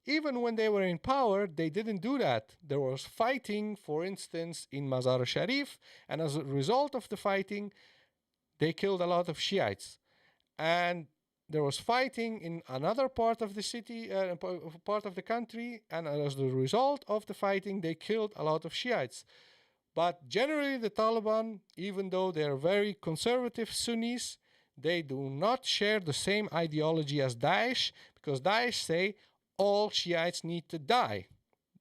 Even when they were in power, they didn't do that. There was fighting, for instance, in Mazar-e-Sharif, and as a result of the fighting, they killed a lot of Shiites. and there was fighting in another part of the city, part of the country, and as the result of the fighting, they killed a lot of Shiites. But generally, the Taliban, even though they're very conservative Sunnis, they do not share the same ideology as Daesh, because Daesh say all Shiites need to die.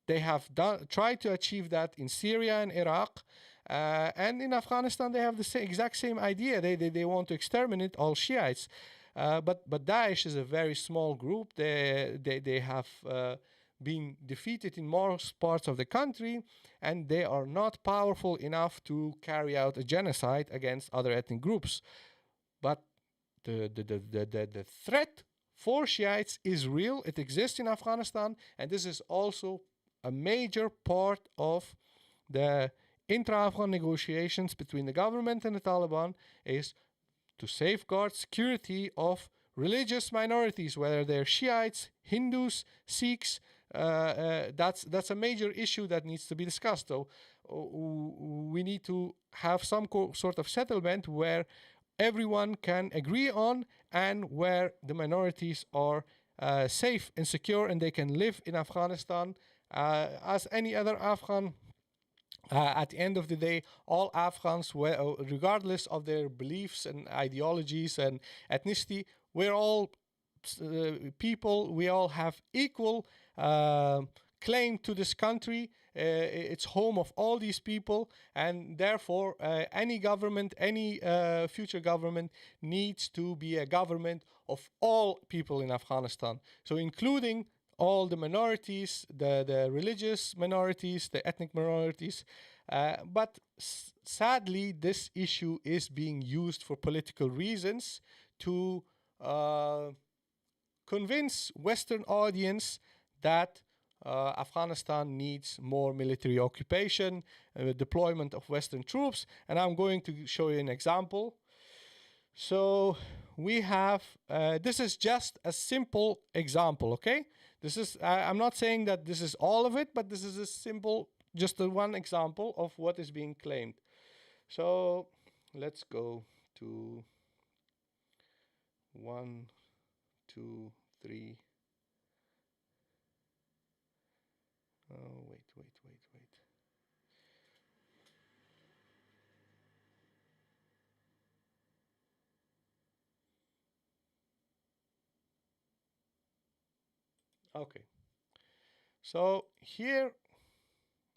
They have tried to achieve that in Syria and Iraq, and in Afghanistan they have the exact same idea. They want to exterminate all Shiites. But Daesh is a very small group. They have been defeated in most parts of the country, and they are not powerful enough to carry out a genocide against other ethnic groups. But the threat for Shiites is real. It exists in Afghanistan, and this is also a major part of the intra-Afghan negotiations between the government and the Taliban, is to safeguard security of religious minorities, whether they're Shiites, Hindus, Sikhs. That's a major issue that needs to be discussed. So we need to have some sort of settlement where everyone can agree on, and where the minorities are safe and secure, and they can live in Afghanistan as any other Afghan. At the end of the day, all Afghans, regardless of their beliefs and ideologies and ethnicity, we're all people. We all have equal claim to this country. It's home of all these people, and therefore any government, any future government needs to be a government of all people in Afghanistan. So including all the minorities, the religious minorities, the ethnic minorities. But sadly, this issue is being used for political reasons to convince Western audience that Afghanistan needs more military occupation, deployment of Western troops. And I'm going to show you an example. So we have, this is just a simple example, okay? This is, I'm not saying that this is all of it, but this is a simple, just one example of what is being claimed. So let's go to 1, 2, 3. Oh, wait. Okay. So here,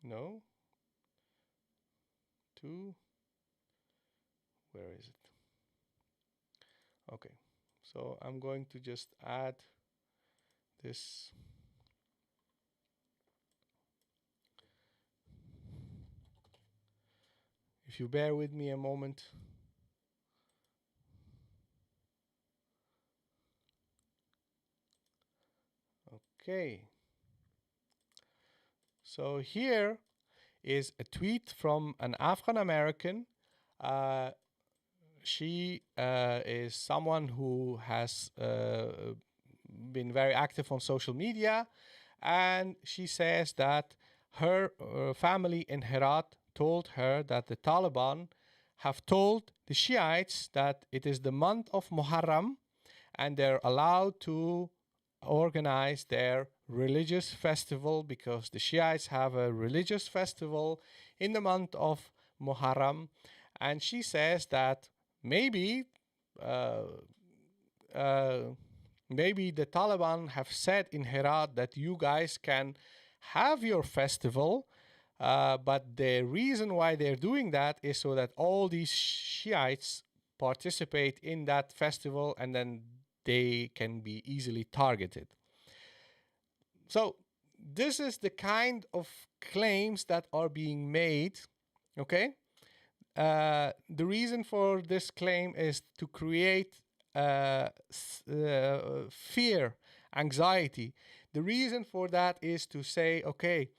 no. 2. Where is it? Okay. So I'm going to just add this. If you bear with me a moment. Okay. So here is a tweet from an Afghan American. She is someone who has been very active on social media, and she says that her family in Herat told her that the Taliban have told the Shiites that it is the month of Muharram and they're allowed to organize their religious festival, because the Shiites have a religious festival in the month of Muharram. And she says that maybe maybe the Taliban have said in Herat that you guys can have your festival, but the reason why they're doing that is so that all these Shiites participate in that festival, and then they can be easily targeted. So this is the kind of claims that are being made, okay? The reason for this claim is to create fear, anxiety. The reason for that is to say, okay,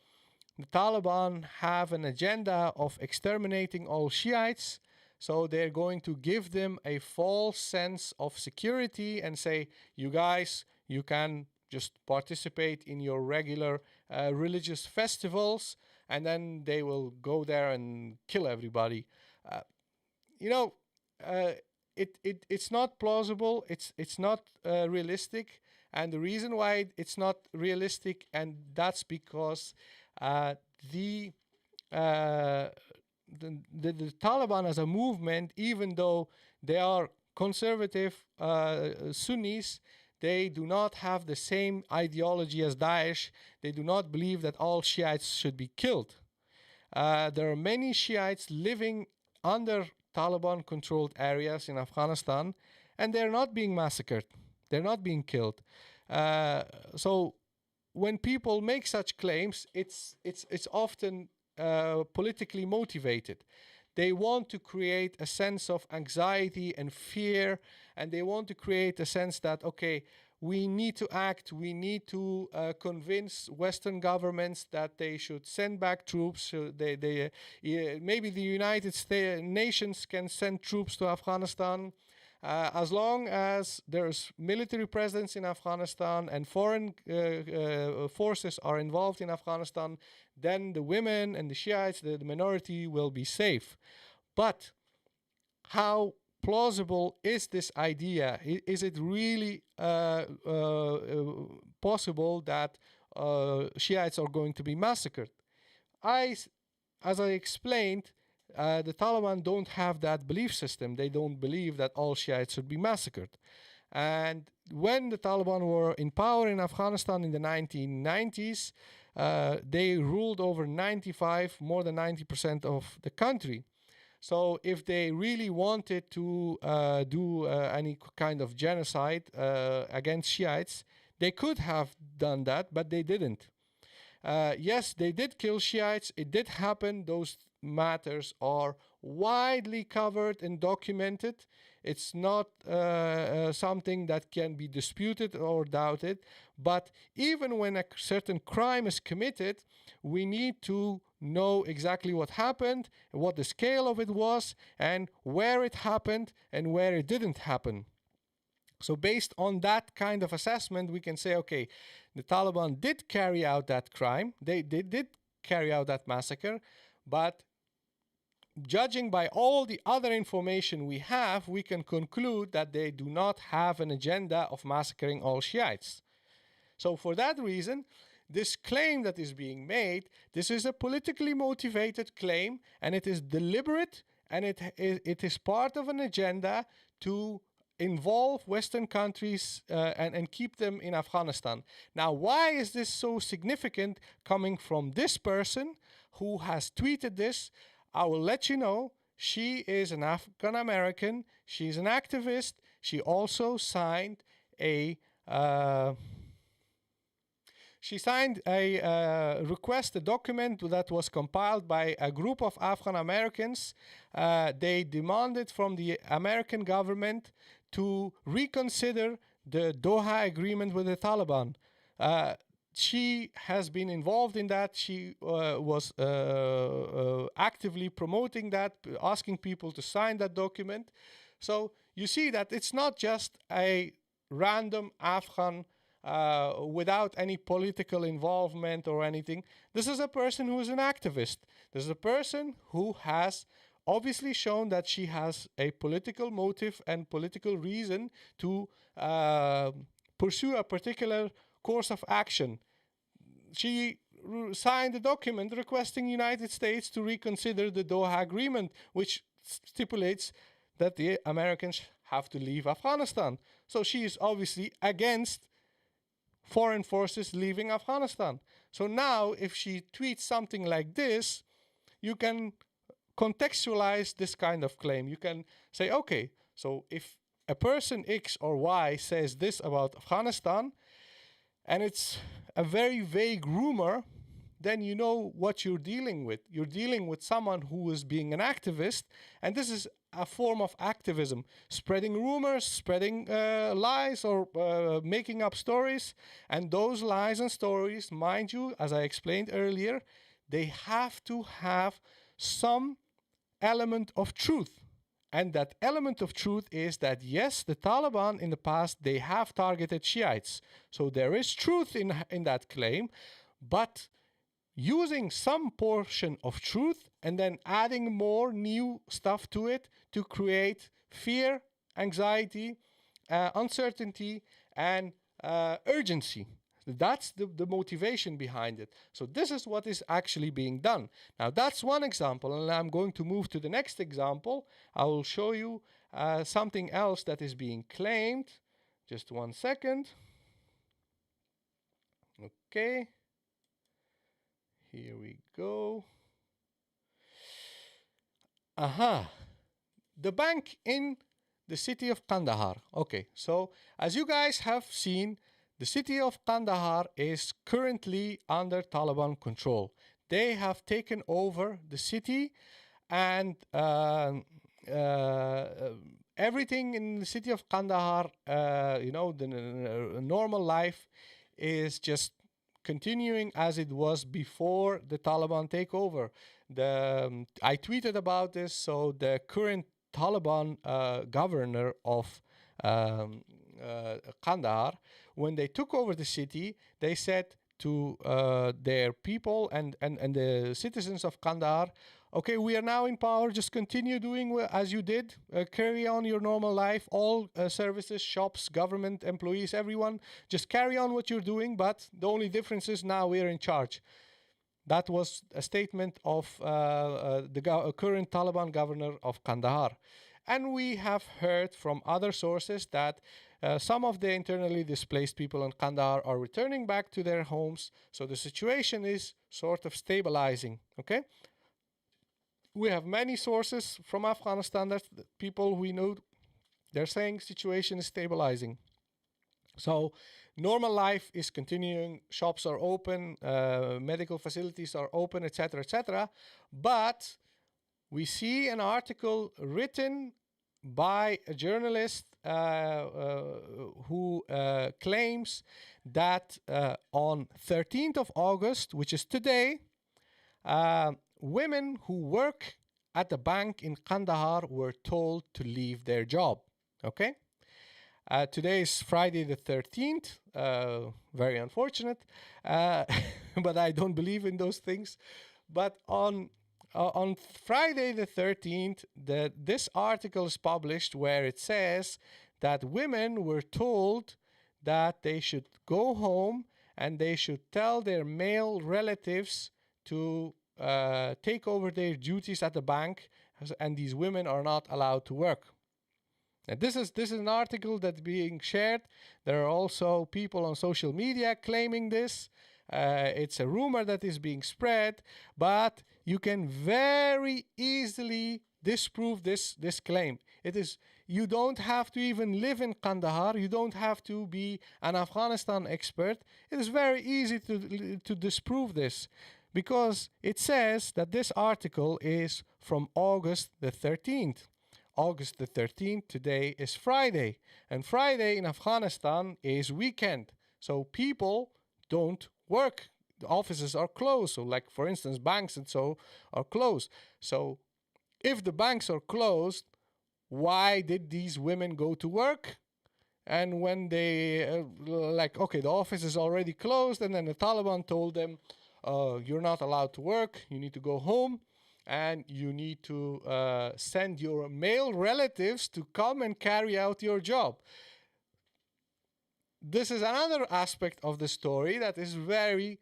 the Taliban have an agenda of exterminating all Shiites, so they're going to give them a false sense of security and say, you guys, you can just participate in your regular religious festivals, and then they will go there and kill everybody. it's not plausible. It's not realistic, and the reason why it's not realistic, and that's because uh, the, uh, the Taliban as a movement, even though they are conservative Sunnis, they do not have the same ideology as Daesh. They do not believe that all Shiites should be killed. There are many Shiites living under Taliban controlled areas in Afghanistan, and they're not being massacred. They're not being killed. So when people make such claims, it's often politically motivated. They want to create a sense of anxiety and fear, and they want to create a sense that, okay, we need to act, we need to convince Western governments that they should send back troops. So maybe the United Nations can send troops to Afghanistan. As long as there's military presence in Afghanistan and foreign forces are involved in Afghanistan, then the women and the Shiites, the minority, will be safe. But how plausible is this idea? Is it really possible that Shiites are going to be massacred? As I explained, the Taliban don't have that belief system. They don't believe that all Shiites should be massacred. And when the Taliban were in power in Afghanistan in the 1990s, they ruled over more than 90% of the country. So if they really wanted to do any kind of genocide against Shiites, they could have done that, but they didn't. Yes, they did kill Shiites. It did happen. Those matters are widely covered and documented. It's not something that can be disputed or doubted. But even when a certain crime is committed, we need to know exactly what happened, what the scale of it was, and where it happened and where it didn't happen. So based on that kind of assessment, we can say, okay, the Taliban did carry out that crime. They did carry out that massacre. But judging by all the other information we have, we can conclude that they do not have an agenda of massacring all Shiites. So for that reason, this claim that is being made, this is a politically motivated claim, and it is deliberate, and it is part of an agenda to involve Western countries and keep them in Afghanistan. Now, why is this so significant coming from this person who has tweeted this? I will let you know. She is an Afghan American. She's an activist. She also signed a request, a document that was compiled by a group of Afghan Americans. They demanded from the American government to reconsider the Doha Agreement with the Taliban. She has been involved in that. She was actively promoting that, asking people to sign that document. So you see that it's not just a random Afghan without any political involvement or anything. This is a person who is an activist. This is a person who has obviously shown that she has a political motive and political reason to pursue a particular course of action. She signed a document requesting United States to reconsider the Doha Agreement, which stipulates that the Americans have to leave Afghanistan. So she is obviously against foreign forces leaving Afghanistan. So now, if she tweets something like this, you can contextualize this kind of claim. You can say, okay, so if a person X or Y says this about Afghanistan, and it's a very vague rumor, then you know what you're dealing with. You're dealing with someone who is being an activist, and this is a form of activism, spreading rumors, spreading lies, or making up stories. And those lies and stories, mind you, as I explained earlier, they have to have some element of truth. And that element of truth is that, yes, the Taliban in the past, they have targeted Shiites. So there is truth in that claim, but using some portion of truth and then adding more new stuff to it to create fear anxiety, uncertainty, and urgency. That's the motivation behind it. So this is what is actually being done. Now that's one example, and I'm going to move to the next example. I will show you something else that is being claimed. Just 1 second. Okay. Here we go. Aha. The bank in the city of Kandahar. Okay, so as you guys have seen, the city of Kandahar is currently under Taliban control. They have taken over the city, and everything in the city of Kandahar, the normal life is just continuing as it was before the Taliban takeover. I tweeted about this. So the current Taliban governor of Kandahar, when they took over the city, they said to their people and the citizens of Kandahar, okay, we are now in power, just continue doing as you did, carry on your normal life, all services, shops, government employees, everyone, just carry on what you're doing, but the only difference is now we're in charge. That was a statement of the current Taliban governor of Kandahar. And we have heard from other sources that some of the internally displaced people in Kandahar are returning back to their homes. So the situation is sort of stabilizing, okay? We have many sources from Afghanistan that people we know, they're saying situation is stabilizing. So normal life is continuing, shops are open, medical facilities are open, etc., etc. But we see an article written by a journalist who claims that on 13th of August, which is today, women who work at the bank in Kandahar were told to leave their job. Okay? Today is Friday the 13th. Very unfortunate. But I don't believe in those things. But on Friday the 13th, this article is published where it says that women were told that they should go home and they should tell their male relatives to take over their duties at the bank, and these women are not allowed to work. And this is an article that's being shared. There are also people on social media claiming this. It's a rumor that is being spread, but you can very easily disprove this claim. You don't have to even live in Kandahar. You don't have to be an Afghanistan expert. It is very easy to disprove this, because it says that this article is from August the 13th. August the 13th, today is Friday. And Friday in Afghanistan is weekend. So people don't work. The offices are closed. So like, for instance, banks and so are closed. So if the banks are closed, why did these women go to work? And when they, okay, the office is already closed, and then the Taliban told them, you're not allowed to work, you need to go home, and you need to send your male relatives to come and carry out your job. This is another aspect of the story that is very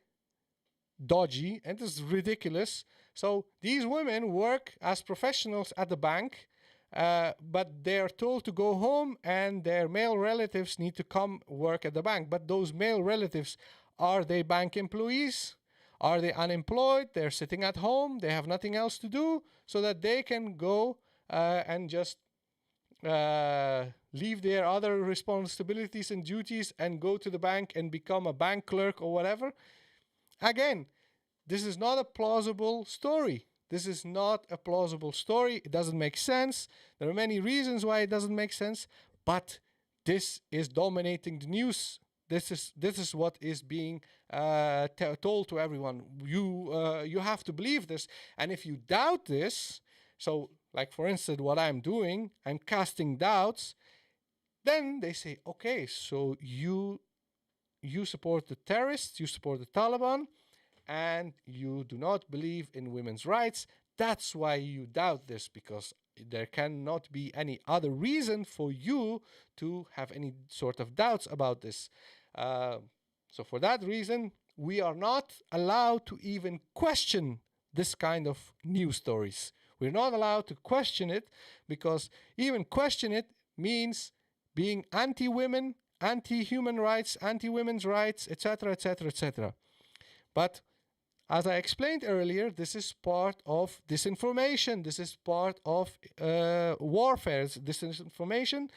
dodgy and is ridiculous. So these women work as professionals at the bank, but they are told to go home and their male relatives need to come work at the bank. But those male relatives, are they bank employees? Are they unemployed? They're sitting at home. They have nothing else to do, so that they can go and just leave their other responsibilities and duties and go to the bank and become a bank clerk or whatever. Again, this is not a plausible story. This is not a plausible story. It doesn't make sense. There are many reasons why it doesn't make sense, but this is dominating the news. This is what is being told to everyone. You have to believe this, and if you doubt this, so like for instance what I'm doing, I'm casting doubts. Then they say, okay, so you support the terrorists, you support the Taliban, and you do not believe in women's rights. That's why you doubt this, because there cannot be any other reason for you to have any sort of doubts about this. Uh, so for that reason, we are not allowed to even question this kind of news stories. We're not allowed to question it, because even question it means being anti-women, anti-human rights, anti-women's rights, etc., etc., etc. But as I explained earlier, this is part of disinformation. This is part of warfare, disinformation,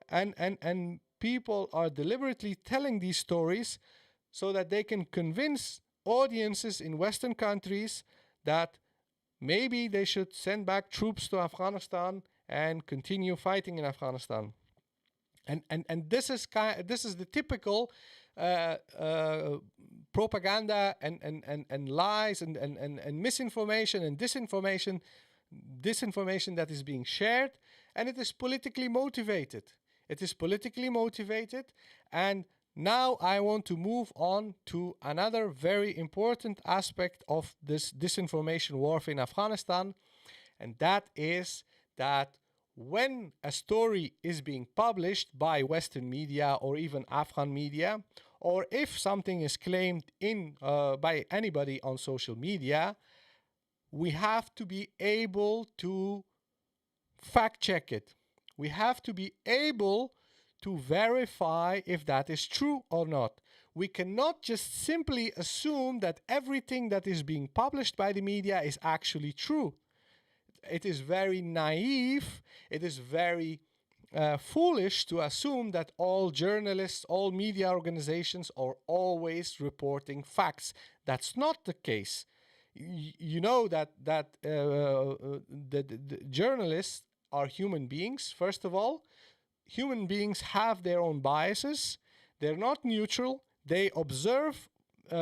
and people are deliberately telling these stories so that they can convince audiences in Western countries that maybe they should send back troops to Afghanistan and continue fighting in Afghanistan. And this is the typical uh, uh, propaganda and lies and misinformation and disinformation that is being shared, and it is politically motivated. It is politically motivated, and now I want to move on to another very important aspect of this disinformation warfare in Afghanistan, and that is that when a story is being published by Western media or even Afghan media, or if something is claimed by anybody on social media, we have to be able to fact check it. We have to be able to verify if that is true or not. We cannot just simply assume that everything that is being published by the media is actually true. It is very naive, it is very foolish to assume that all journalists, all media organizations are always reporting facts. That's not the case. You know that the journalists are human beings. First of all, human beings have their own biases. They're not neutral. They observe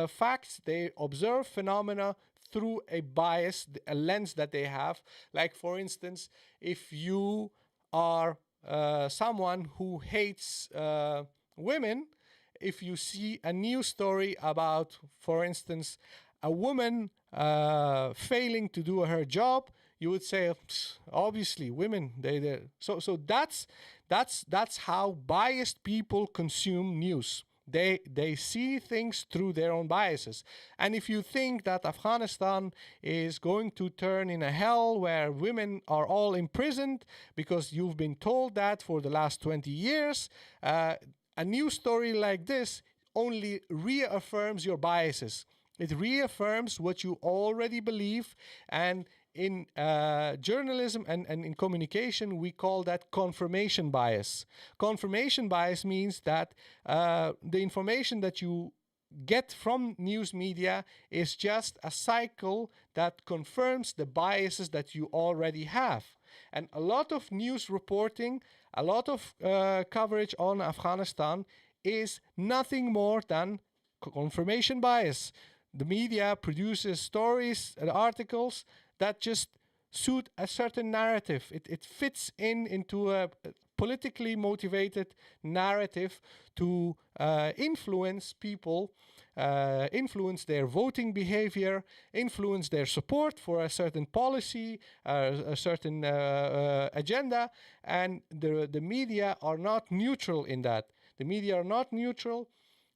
facts. They observe phenomena through a bias, a lens that they have. Like, for instance, if you are someone who hates women, if you see a news story about, for instance, a woman failing to do her job, you would say, obviously, women. So that's how biased people consume news. They see things through their own biases. And if you think that Afghanistan is going to turn in a hell where women are all imprisoned because you've been told that for the last 20 years, a news story like this only reaffirms your biases. It reaffirms what you already believe, and in journalism and in communication, we call that confirmation bias. Confirmation bias means that the information that you get from news media is just a cycle that confirms the biases that you already have. And a lot of news reporting, a lot of coverage on Afghanistan is nothing more than confirmation bias. The media produces stories and articles that just suit a certain narrative. It fits into a politically motivated narrative to influence people, influence their voting behavior, influence their support for a certain policy, a certain agenda, and the media are not neutral in that. The media are not neutral.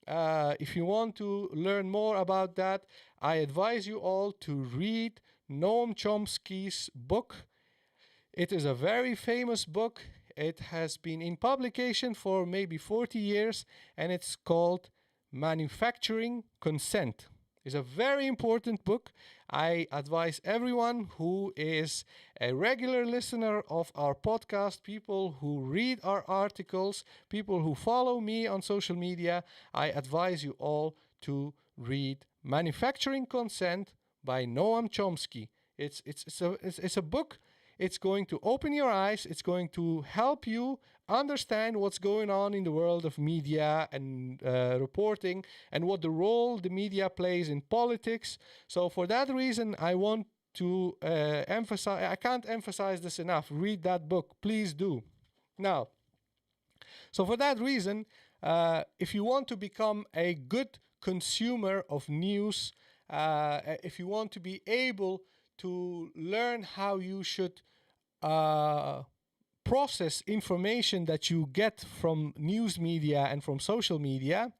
If you want to learn more about that, I advise you all to read Noam Chomsky's book. It is a very famous book. It has been in publication for maybe 40 years, and it's called Manufacturing Consent. It's a very important book. I advise everyone who is a regular listener of our podcast, people who read our articles, people who follow me on social media, I advise you all to read Manufacturing Consent by Noam Chomsky. It's a book. It's going to open your eyes. It's going to help you understand what's going on in the world of media and reporting, and what the role the media plays in politics. So for that reason, I want to emphasize, I can't emphasize this enough. Read that book. Please do. Now, so for that reason, if you want to become a good consumer of news, if you want to be able to learn how you should process information that you get from news media and from social media,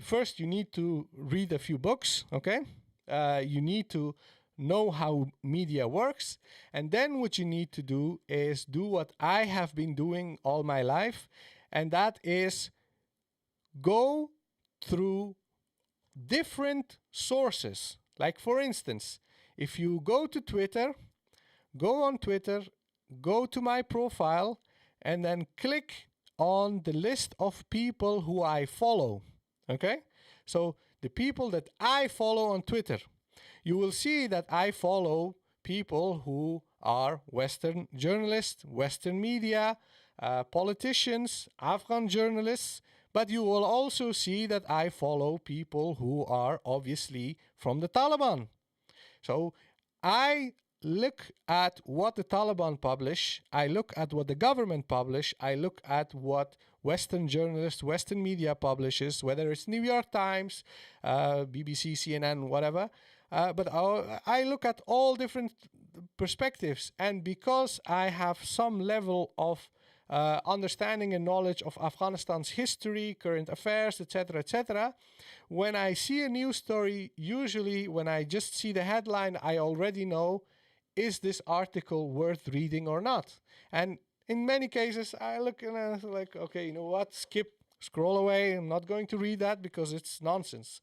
first you need to read a few books, okay? You need to know how media works, and then what you need to do is do what I have been doing all my life, and that is go through different sources. Like, for instance, if you go to Twitter, go on Twitter, go to my profile, and then click on the list of people who I follow. Okay? So the people that I follow on Twitter, you will see that I follow people who are Western journalists, Western media, politicians, Afghan journalists, but you will also see that I follow people who are obviously from the Taliban. So I look at what the Taliban publish, I look at what the government publish, I look at what Western journalists, Western media publishes, whether it's New York Times, BBC, CNN, whatever. But I look at all different perspectives, and because I have some level of understanding and knowledge of Afghanistan's history, current affairs, etc., when I see a news story, usually when I just see the headline, I already know, is this article worth reading or not? And in many cases, I look and I'm like, okay, you know what, skip, scroll away, I'm not going to read that because it's nonsense.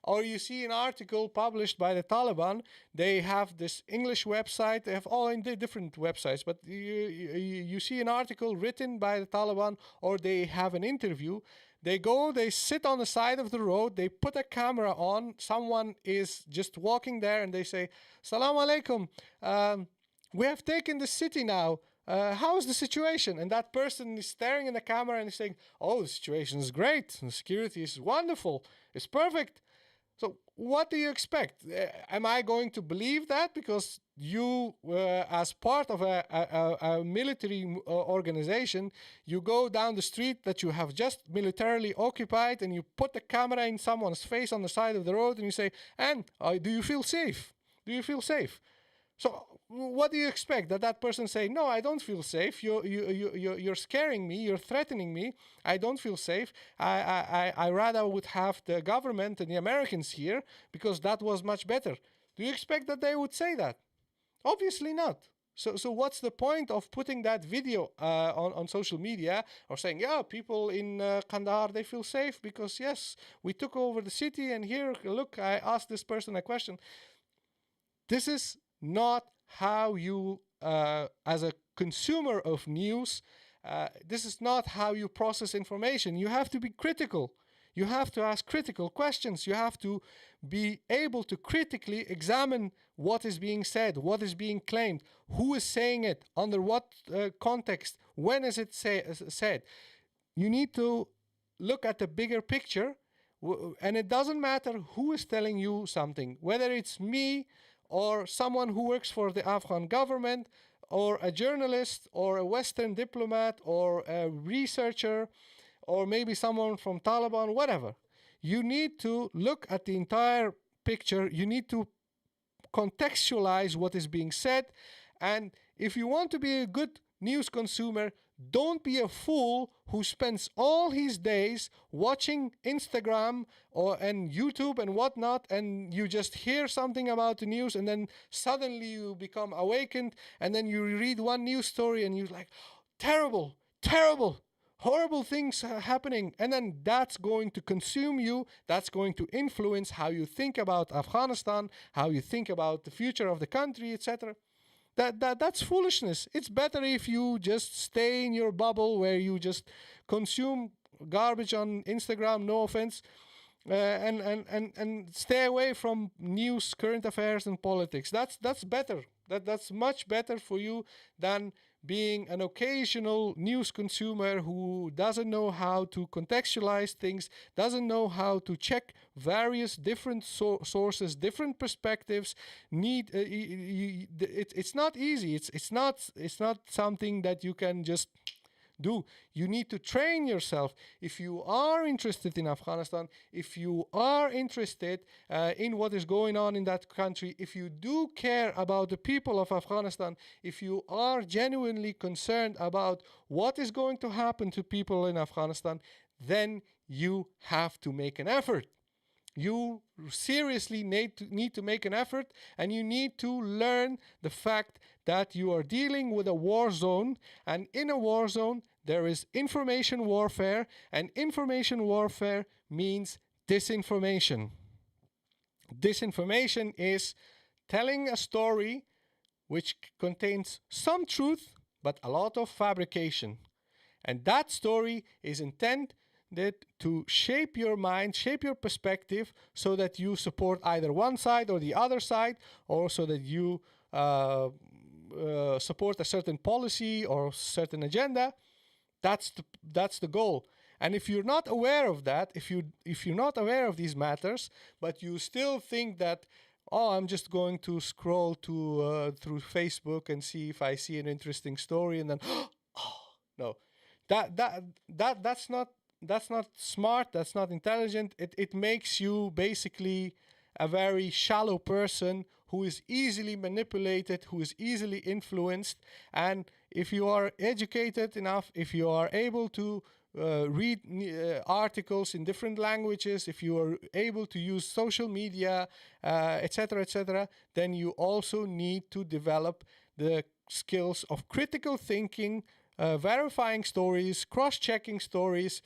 Or you see an article published by the Taliban, they have this English website, they have all in different websites, but you see an article written by the Taliban, or they have an interview, they go, they sit on the side of the road, they put a camera on, someone is just walking there and they say, Salam alaikum, we have taken the city now, how's the situation? And that person is staring in the camera and is saying, oh, the situation is great, the security is wonderful, it's perfect. So what do you expect? Am I going to believe that because you, as part of a military organization, you go down the street that you have just militarily occupied and you put the camera in someone's face on the side of the road and you say, and do you feel safe? Do you feel safe? So what do you expect? That person say, no, I don't feel safe. You're scaring me. You're threatening me. I don't feel safe. I rather would have the government and the Americans here because that was much better. Do you expect that they would say that? Obviously not. So what's the point of putting that video on social media or saying, yeah, people in Kandahar, they feel safe because, yes, we took over the city and here, look, I asked this person a question. This is not how you, as a consumer of news, this is not how you process information. You have to be critical. You have to ask critical questions. You have to be able to critically examine what is being said, what is being claimed, who is saying it, under what context, when is it said. You need to look at the bigger picture, and it doesn't matter who is telling you something, whether it's me, or someone who works for the Afghan government, or a journalist, or a Western diplomat, or a researcher, or maybe someone from Taliban, whatever. You need to look at the entire picture. You need to contextualize what is being said. And if you want to be a good news consumer, don't be a fool who spends all his days watching Instagram and YouTube and whatnot, and you just hear something about the news and then suddenly you become awakened and then you read one news story and you're like, terrible, horrible things are happening, and then that's going to consume you, that's going to influence how you think about Afghanistan, how you think about the future of the country, etc. That's foolishness. It's better if you just stay in your bubble where you just consume garbage on Instagram, no offense, and stay away from news, current affairs, and politics. That's better. That's much better for you than being an occasional news consumer who doesn't know how to contextualize things, doesn't know how to check various different sources, different perspectives. It's not easy. It's not something that you can just do. You need to train yourself. If you are interested in Afghanistan, if you are interested in what is going on in that country, if you do care about the people of Afghanistan, if you are genuinely concerned about what is going to happen to people in Afghanistan, then you have to make an effort. You seriously need to make an effort, and you need to learn the fact that you are dealing with a war zone, and in a war zone there is information warfare, and information warfare means disinformation. Disinformation is telling a story which contains some truth but a lot of fabrication. And that story is intended to shape your mind, shape your perspective, so that you support either one side or the other side, or so that you support a certain policy or certain agenda. That's the goal. And if you're not aware of that, if you're not aware of these matters, but you still think that, oh, I'm just going to scroll through Facebook and see if I see an interesting story, and then no, that's not smart. That's not intelligent. It makes you basically a very shallow person who is easily manipulated, who is easily influenced. And if you are educated enough, if you are able to read articles in different languages, if you are able to use social media, etc., then you also need to develop the skills of critical thinking, verifying stories, cross-checking stories,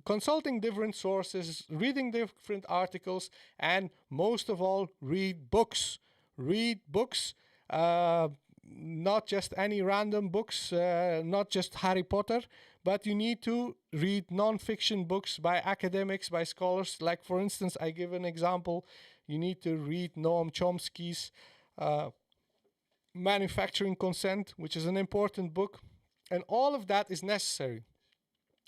consulting different sources, reading different articles, and most of all, read books. Read books, not just any random books, not just Harry Potter, but you need to read non-fiction books by academics, by scholars. Like, for instance, I give an example. You need to read Noam Chomsky's Manufacturing Consent, which is an important book. And all of that is necessary.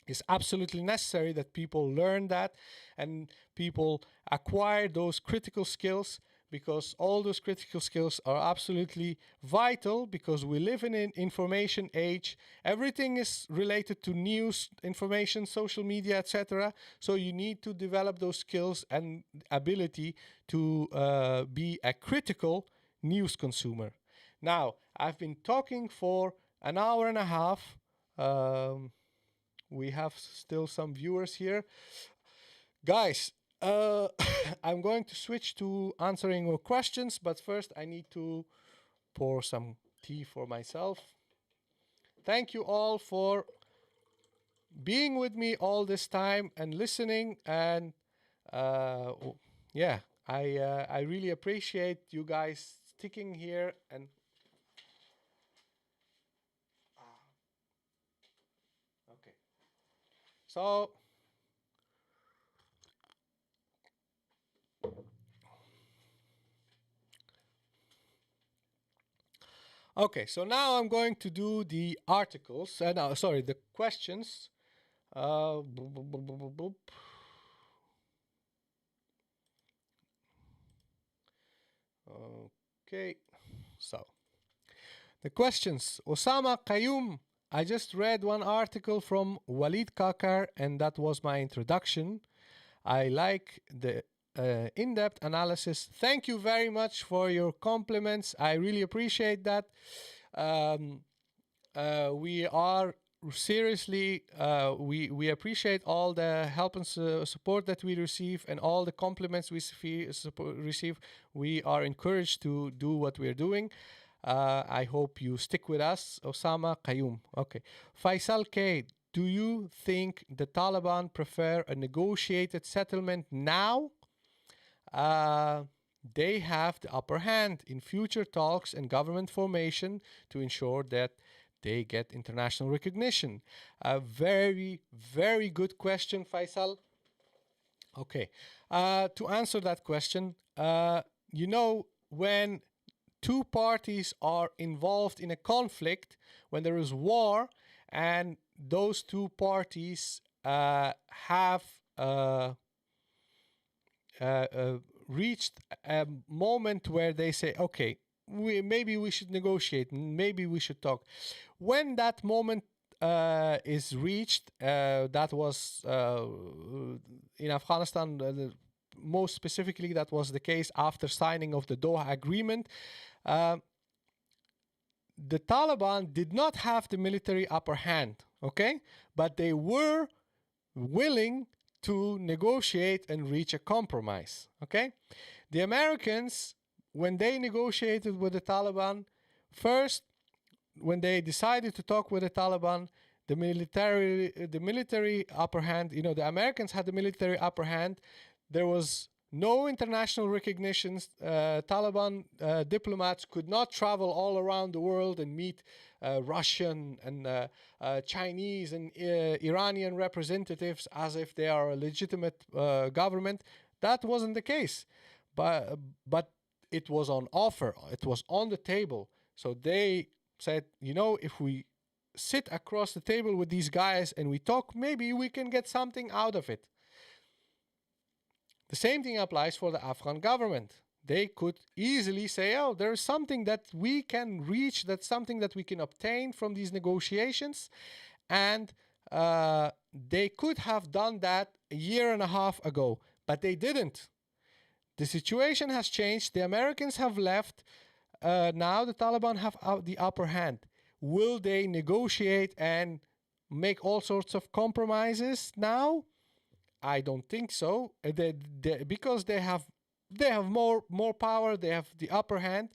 It's absolutely necessary that people learn that and people acquire those critical skills, because all those critical skills are absolutely vital, because we live in an information age. Everything is related to news, information, social media, etc. So you need to develop those skills and ability to be a critical news consumer. Now, I've been talking for an hour and a half. We have still some viewers here. Guys, I'm going to switch to answering your questions, but first I need to pour some tea for myself. Thank you all for being with me all this time and listening, and yeah, I really appreciate you guys sticking here. And okay, so okay, so now I'm going to do the articles. No, sorry, the questions. Boop, boop, boop, boop, boop, boop. Okay, so the questions. Osama Qayyum. I just read one article from Walid Kakar, and that was my introduction. I like the in-depth analysis. Thank you very much for your compliments. I really appreciate that. We are seriously, we appreciate all the help and support that we receive, and all the compliments we receive. We are encouraged to do what we're doing. I hope you stick with us. Osama Qayyum. Okay. Faisal K, do you think the Taliban prefer a negotiated settlement now? They have the upper hand in future talks and government formation to ensure that they get international recognition. A very, very good question, Faisal. Okay. To answer that question, you know, when two parties are involved in a conflict, when there is war, and those two parties have reached a moment where they say, okay, maybe we should negotiate, maybe we should talk. When that moment is reached, that was in Afghanistan, most specifically, that was the case after signing of the Doha Agreement. The Taliban did not have the military upper hand, okay? But they were willing to negotiate and reach a compromise, okay? The Americans, when they negotiated with the Taliban, first, when they decided to talk with the Taliban, the military upper hand, the Americans had the military upper hand. There was no international recognitions. Taliban diplomats could not travel all around the world and meet Russian and Chinese and Iranian representatives as if they are a legitimate government. That wasn't the case. But it was on offer. It was on the table. So they said, if we sit across the table with these guys and we talk, maybe we can get something out of it. The same thing applies for the Afghan government. They could easily say, oh, there's something that we can reach, that's something that we can obtain from these negotiations. And they could have done that a year and a half ago, but they didn't. The situation has changed. The Americans have left. Now the Taliban have the upper hand. Will they negotiate and make all sorts of compromises now? I don't think so. Because they have more power. They have the upper hand.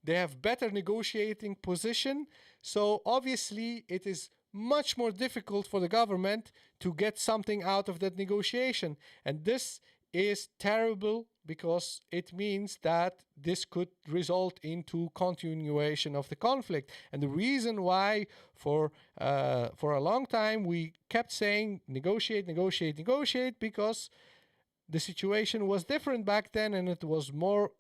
They have better negotiating position. So obviously it is much more difficult for the government to get something out of that negotiation. And this is terrible because it means that this could result into continuation of the conflict. And the reason why for a long time we kept saying negotiate, negotiate, negotiate, because the situation was different back then and it was more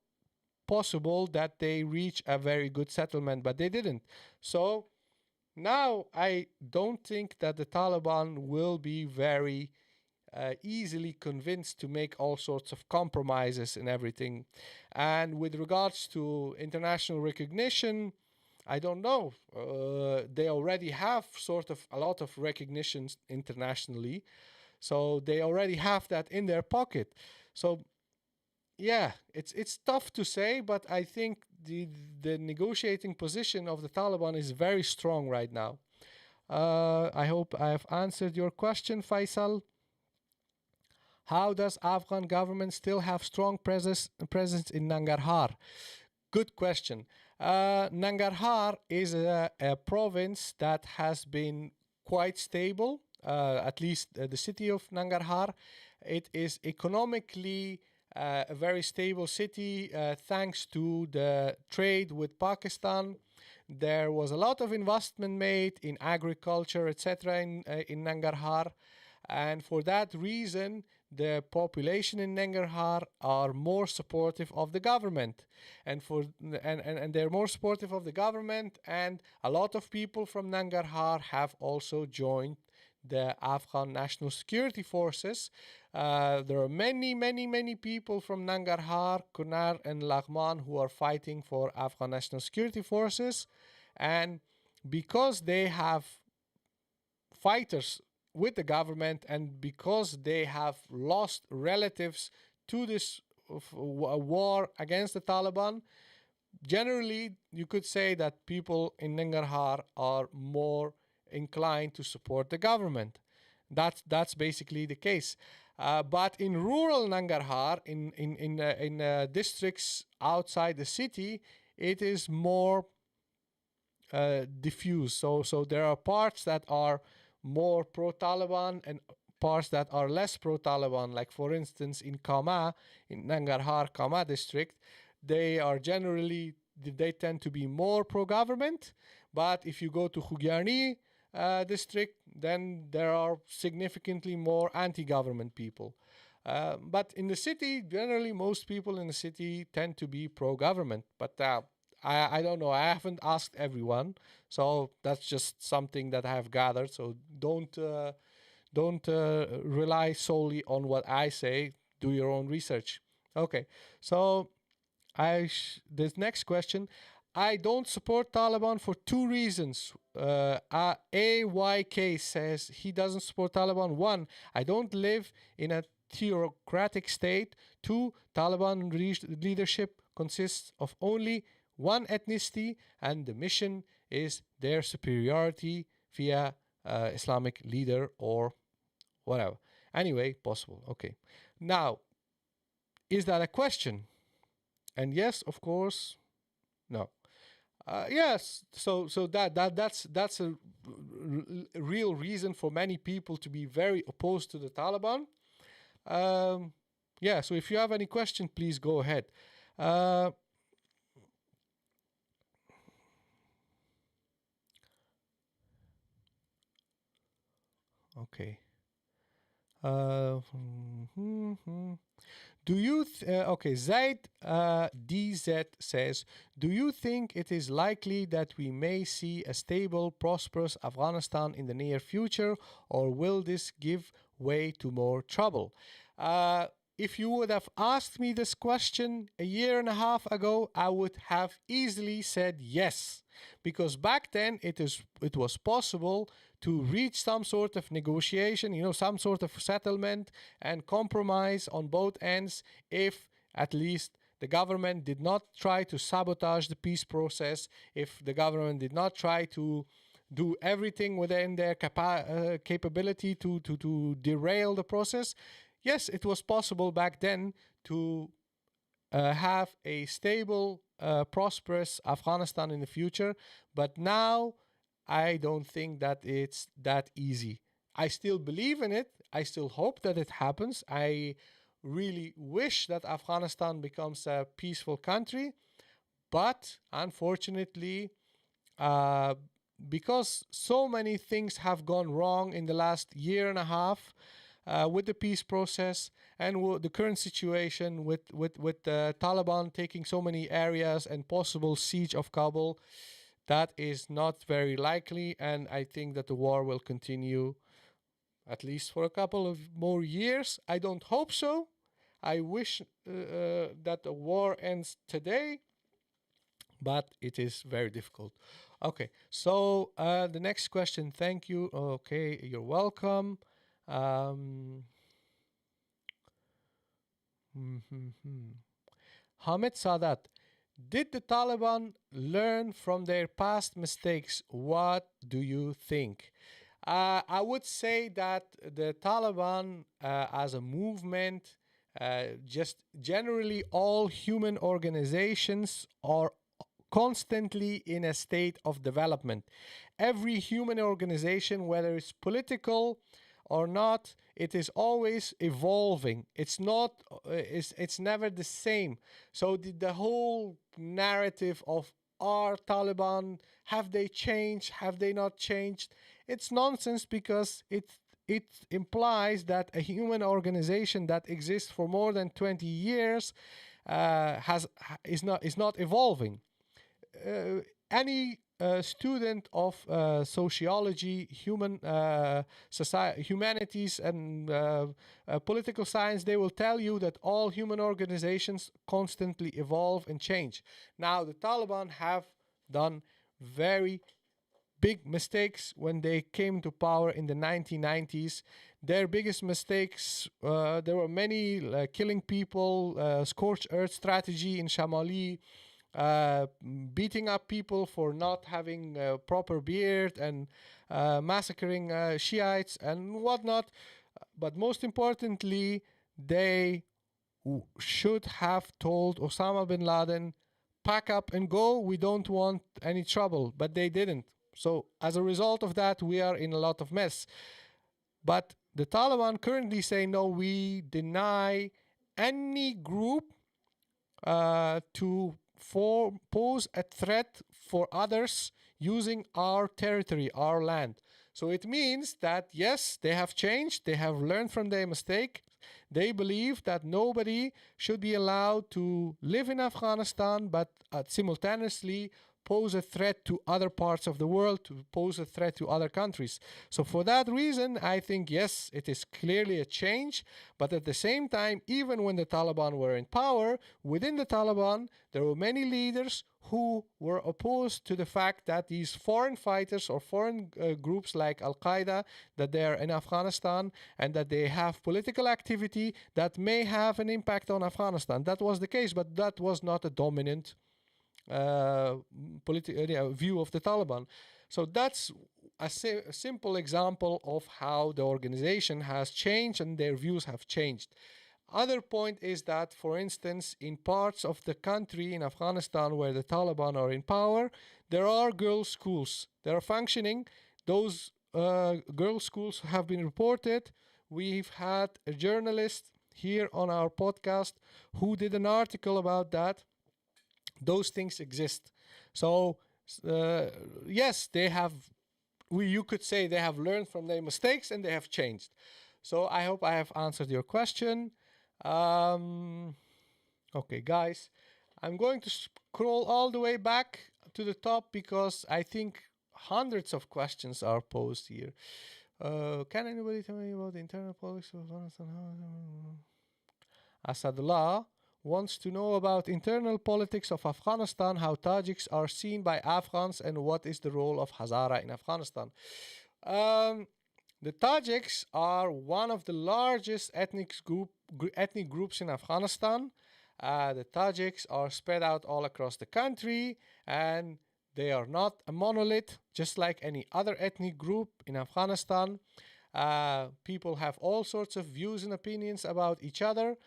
possible that they reach a very good settlement, but they didn't. So now I don't think that the Taliban will be very easily convinced to make all sorts of compromises and everything. And with regards to international recognition, I don't know. They already have sort of a lot of recognitions internationally. So they already have that in their pocket. So yeah, it's tough to say, but I think the negotiating position of the Taliban is very strong right now. I hope I have answered your question, Faisal. How does Afghan government still have strong presence in Nangarhar? Good question. Nangarhar is a province that has been quite stable, at least the city of Nangarhar. It is economically a very stable city thanks to the trade with Pakistan. There was a lot of investment made in agriculture, etc. in Nangarhar. And for that reason, the population in Nangarhar are more supportive of the government, and they're more supportive of the government. And a lot of people from Nangarhar have also joined the Afghan National Security Forces. There are many people from Nangarhar, Kunar, and Laghman who are fighting for Afghan National Security Forces, and because they have fighters with the government and because they have lost relatives to this war against the Taliban, generally you could say that people in Nangarhar are more inclined to support the government. That's basically the case. But in rural Nangarhar, in districts outside the city, it is more diffuse. So there are parts that are more pro-Taliban and parts that are less pro-Taliban. Like for instance, in Kama, in Nangarhar Kama district, they tend to be more pro-government. But if you go to AFGHANEYE district, then there are significantly more anti-government people. But in the city, generally most people in the city tend to be pro-government. But I don't know. I haven't asked everyone, so that's just something that I have gathered. So don't rely solely on what I say. Do your own research. Okay. So this next question: I don't support Taliban for two reasons. AYK says he doesn't support Taliban. One, I don't live in a theocratic state. Two, Taliban leadership consists of only one ethnicity, and the mission is their superiority via Islamic leader or whatever. Anyway, possible. Okay. Now, is that a question? And yes, of course, no. Yes, so that's a real reason for many people to be very opposed to the Taliban. Yeah, so if you have any question, please go ahead. Okay. Do you okay, Zaid DZ says, do you think it is likely that we may see a stable, prosperous Afghanistan in the near future, or will this give way to more trouble? If you would have asked me this question a year and a half ago, I would have easily said yes, because back then it was possible to reach some sort of negotiation, some sort of settlement and compromise on both ends if at least the government did not try to sabotage the peace process, if the government did not try to do everything within their capability to derail the process. Yes, it was possible back then to have a stable, prosperous Afghanistan in the future, but now I don't think that it's that easy. I still believe in it. I still hope that it happens. I really wish that Afghanistan becomes a peaceful country, but unfortunately, because so many things have gone wrong in the last year and a half with the peace process and the current situation with the Taliban taking so many areas and possible siege of Kabul, that is not very likely, and I think that the war will continue at least for a couple of more years. I don't hope so. I wish that the war ends today, but it is very difficult. Okay, so the next question. Thank you. Okay, you're welcome. Hamid Sadat, did the Taliban learn from their past mistakes? What do you think? I would say that the Taliban as a movement, just generally all human organizations are constantly in a state of development. Every human organization, whether it's political or not, it is always evolving. It's not, it's never the same. So the whole narrative of are Taliban, have they changed, have they not changed? It's nonsense, because it implies that a human organization that exists for more than 20 years is not evolving. Any student of sociology, humanities, and political science, they will tell you that all human organizations constantly evolve and change. Now, the Taliban have done very big mistakes when they came to power in the 1990s. Their biggest mistakes, there were many, killing people, scorched earth strategy in Shamali, beating up people for not having a proper beard, and massacring Shiites and whatnot. But most importantly, they should have told Osama bin Laden, pack up and go, we don't want any trouble. But they didn't. So as a result of that, we are in a lot of mess. But the Taliban currently say, no, we deny any group to pose a threat for others using our territory, our land. So it means that, yes, they have changed, they have learned from their mistake. They believe that nobody should be allowed to live in Afghanistan, but simultaneously pose a threat to other parts of the world, to pose a threat to other countries. So for that reason, I think, yes, it is clearly a change. But at the same time, even when the Taliban were in power, within the Taliban, there were many leaders who were opposed to the fact that these foreign fighters or foreign groups like Al-Qaeda, that they are in Afghanistan and that they have political activity that may have an impact on Afghanistan. That was the case, but that was not a dominant view of the Taliban. So that's a simple example of how the organization has changed and their views have changed. Other point is that, for instance, in parts of the country in Afghanistan where the Taliban are in power, there are girls' schools. They are functioning. Those girls' schools have been reported. We've had a journalist here on our podcast who did an article about that. Those things exist. So, yes, they have, you could say they have learned from their mistakes and they have changed. So I hope I have answered your question. Okay, guys, I'm going to scroll all the way back to the top because I think hundreds of questions are posed here. Can anybody tell me about the internal politics of Afghanistan? Asadullah wants to know about internal politics of Afghanistan, how Tajiks are seen by Afghans, and what is the role of Hazara in Afghanistan. The Tajiks are one of the largest ethnic groups in Afghanistan. The Tajiks are spread out all across the country, and they are not a monolith, just like any other ethnic group in Afghanistan. People have all sorts of views and opinions about each other.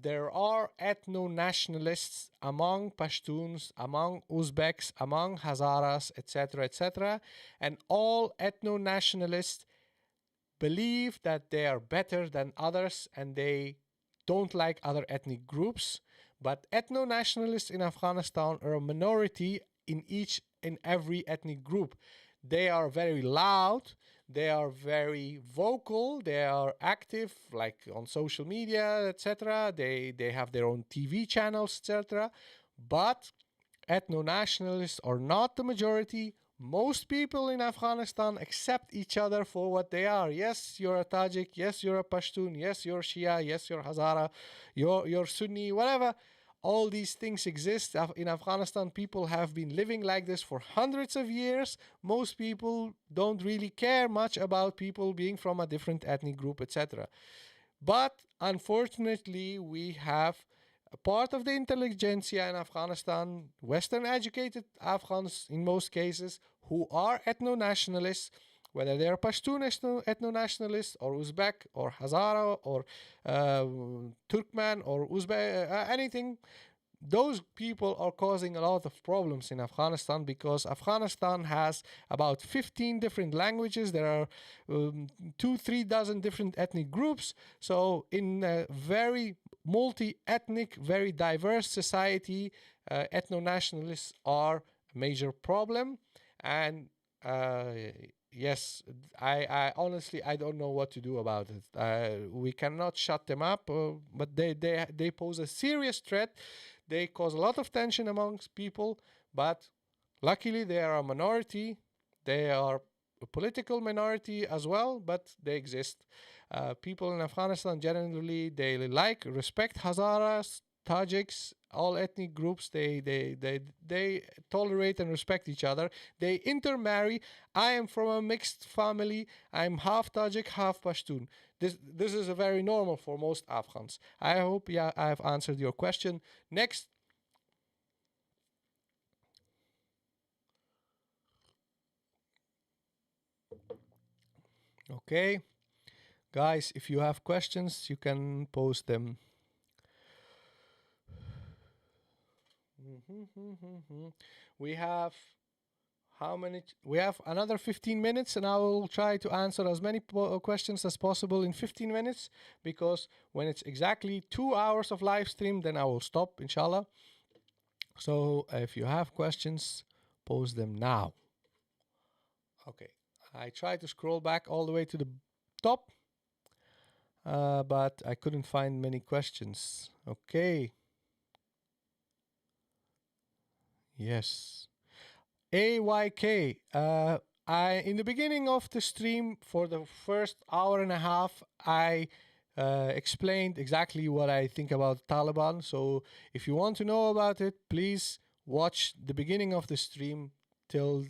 There are ethno-nationalists among Pashtuns, among Uzbeks, among Hazaras, etc., etc. And all ethno-nationalists believe that they are better than others and they don't like other ethnic groups. But ethno-nationalists in Afghanistan are a minority in every ethnic group. They are very loud, they are very vocal, they are active like on social media, etc. They have their own TV channels, etc. But ethno-nationalists are not the majority. Most people in Afghanistan accept each other for what they are. Yes, you're a Tajik. Yes, you're a Pashtun. Yes, you're Shia. Yes, you're Hazara. You're Sunni, whatever. All these things exist in Afghanistan. People have been living like this for hundreds of years. Most people don't really care much about people being from a different ethnic group, etc. But unfortunately, we have a part of the intelligentsia in Afghanistan, Western educated Afghans in most cases, who are ethno-nationalists, whether they're Pashtun ethno-nationalists or Uzbek or Hazara or Turkmen or Uzbek, anything. Those people are causing a lot of problems in Afghanistan because Afghanistan has about 15 different languages. There are 2-3 dozen different ethnic groups. So in a very multi-ethnic, very diverse society, ethno-nationalists are a major problem. And yes, I honestly, I don't know what to do about it. We cannot shut them up, but they pose a serious threat. They cause a lot of tension amongst people, but luckily they are a minority. They are a political minority as well, but they exist. People in Afghanistan generally, they respect Hazaras, Tajiks, all ethnic groups. They tolerate and respect each other. They intermarry. I am from a mixed family. I'm half Tajik, half Pashtun. This is a very normal for most Afghans. I hope I have answered your question. Next. Okay. Guys, if you have questions, you can post them. We have how many? We have another 15 minutes, and I will try to answer as many questions as possible in 15 minutes, because when it's exactly 2 hours of live stream, then I will stop, inshallah. So if you have questions, post them now. Okay, I tried to scroll back all the way to the top, but I couldn't find many questions. Okay. Yes. AYK. In the beginning of the stream, for the first hour and a half, I explained exactly what I think about Taliban. So if you want to know about it, please watch the beginning of the stream till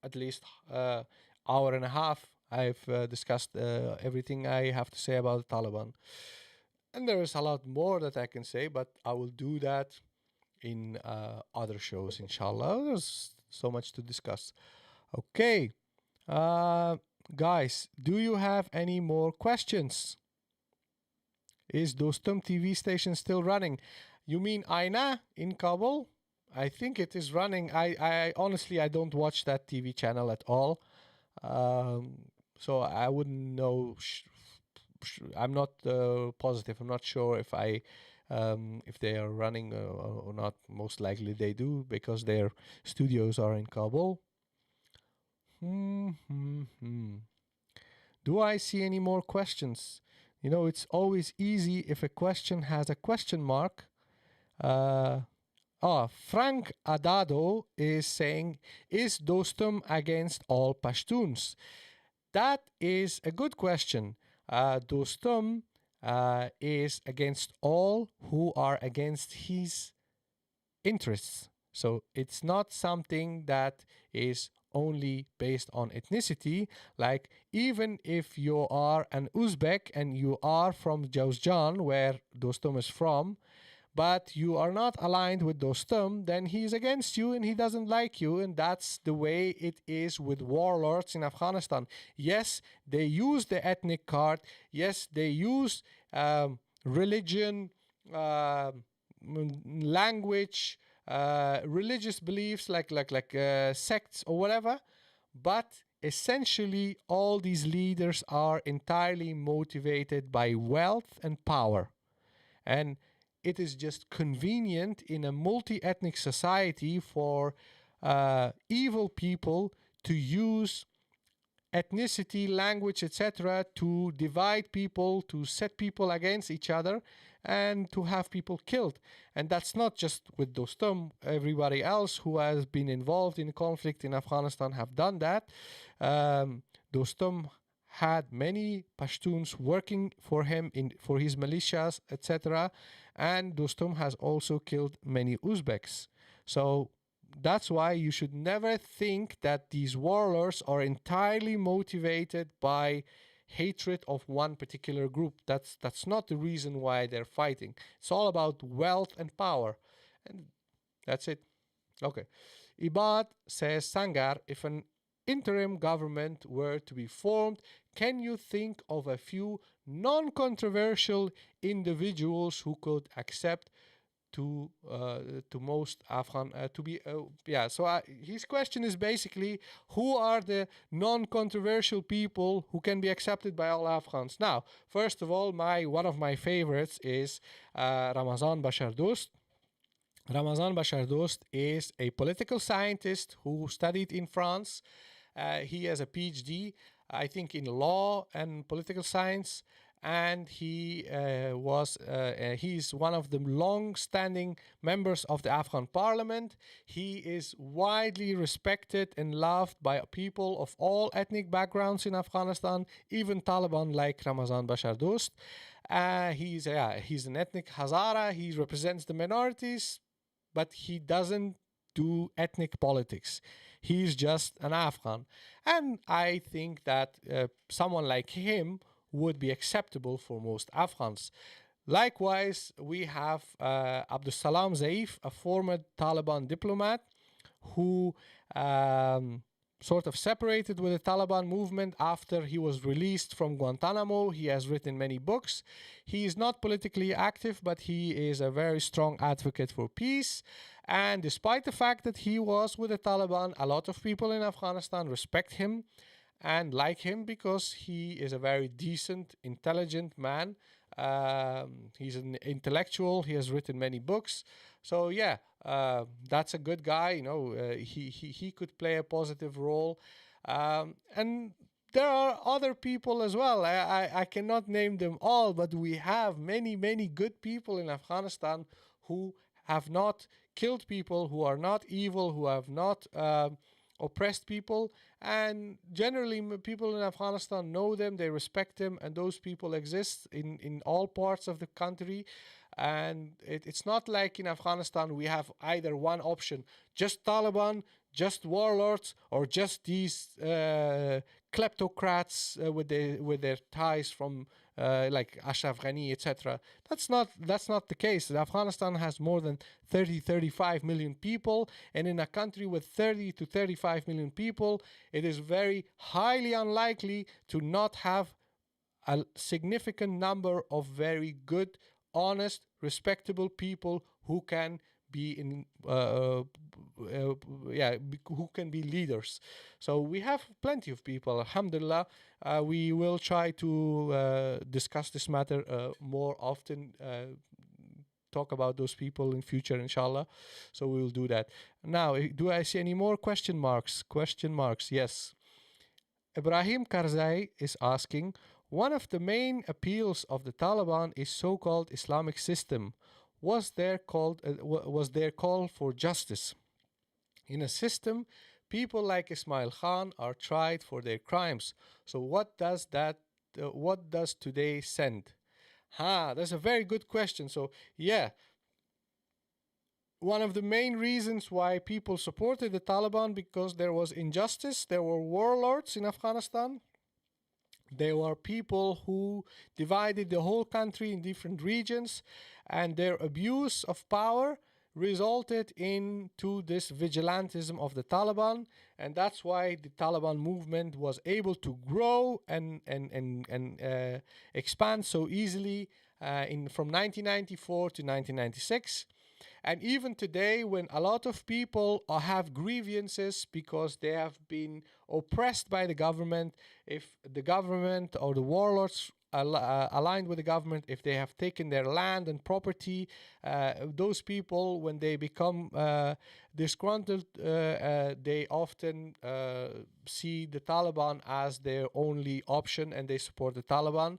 at least hour and a half. I've discussed everything I have to say about Taliban. And there is a lot more that I can say, but I will do that in other shows, inshallah. There's so much to discuss. Okay. Guys, do you have any more questions? Is Dostum TV station still running? You mean Aina in Kabul? I think it is running. I honestly, I don't watch that TV channel at all. So I wouldn't know. I'm not positive. I'm not sure if they are running or not. Most likely they do because their studios are in Kabul. Do I see any more questions? You know, it's always easy if a question has a question mark. Frank Adado is saying, is Dostum against all Pashtuns? That is a good question. Dostum is against all who are against his interests. So it's not something that is only based on ethnicity. Like, even if you are an Uzbek and you are from Jawzjan, where Dostum is from, but you are not aligned with Dostum, then he is against you and he doesn't like you. And that's the way it is with warlords in Afghanistan. Yes, they use the ethnic card. Yes, they use religion, language, religious beliefs like sects or whatever. But essentially, all these leaders are entirely motivated by wealth and power. And it is just convenient in a multi-ethnic society for evil people to use ethnicity, language, etc. to divide people, to set people against each other, and to have people killed. And that's not just with Dostum. Everybody else who has been involved in conflict in Afghanistan have done that. Dostum had many Pashtuns working for him for his militias, etc. And Dostum has also killed many Uzbeks. So that's why you should never think that these warlords are entirely motivated by hatred of one particular group. That's not the reason why they're fighting. It's all about wealth and power. And that's it. Okay. Ibad says, Sangar, if an interim government were to be formed, can you think of a few non-controversial individuals who could accept to most Afghan to be So his question is basically, who are the non-controversial people who can be accepted by all Afghans? Now, first of all, one of my favorites is Ramazan Bashar Dost. Ramazan Bashar Dost is a political scientist who studied in France. He has a PhD, I think, in law and political science, and he's one of the long-standing members of the Afghan parliament. He is widely respected and loved by people of all ethnic backgrounds in Afghanistan, even Taliban like Ramazan Bashar Dost. He's an ethnic Hazara. He represents the minorities, but he doesn't do ethnic politics. He's just an Afghan. And I think that someone like him would be acceptable for most Afghans. Likewise, we have Abdus Salam Zaif, a former Taliban diplomat who sort of separated with the Taliban movement after he was released from Guantanamo. He has written many books. He is not politically active, but he is a very strong advocate for peace. And despite the fact that he was with the Taliban, a lot of people in Afghanistan respect him and like him because he is a very decent, intelligent man. He's an intellectual. He has written many books. So yeah, that's a good guy. You know, he could play a positive role. And there are other people as well. I cannot name them all, but we have many, many good people in Afghanistan who have not killed people, who are not evil, who have not oppressed people, and generally people in Afghanistan know them, they respect them, and those people exist in all parts of the country. And it's not like in Afghanistan we have either one option, just Taliban, just warlords, or just these kleptocrats with their ties from like Ashraf Ghani, etc. That's not the case. Afghanistan has more than 35 million people, and in a country with 30 to 35 million people, it is very highly unlikely to not have a significant number of very good, honest, respectable people who can be in who can be leaders. So we have plenty of people, alhamdulillah. We will try to discuss this matter more often, talk about those people in future, inshallah. So we will do that. Now, do I see any more question marks? Question marks, yes. Ibrahim Karzai is asking, one of the main appeals of the Taliban is so-called Islamic system. Was there call for justice? In a system, people like Ismail Khan are tried for their crimes. So what does today send? That's a very good question. So yeah, one of the main reasons why people supported the Taliban, because there was injustice, there were warlords in Afghanistan. There were people who divided the whole country in different regions, and their abuse of power resulted into this vigilantism of the Taliban, and that's why the Taliban movement was able to grow and expand so easily from 1994 to 1996. And even today, when a lot of people have grievances because they have been oppressed by the government, if the government or the warlords aligned with the government, if they have taken their land and property, those people, when they become disgruntled, they often see the Taliban as their only option, and they support the Taliban.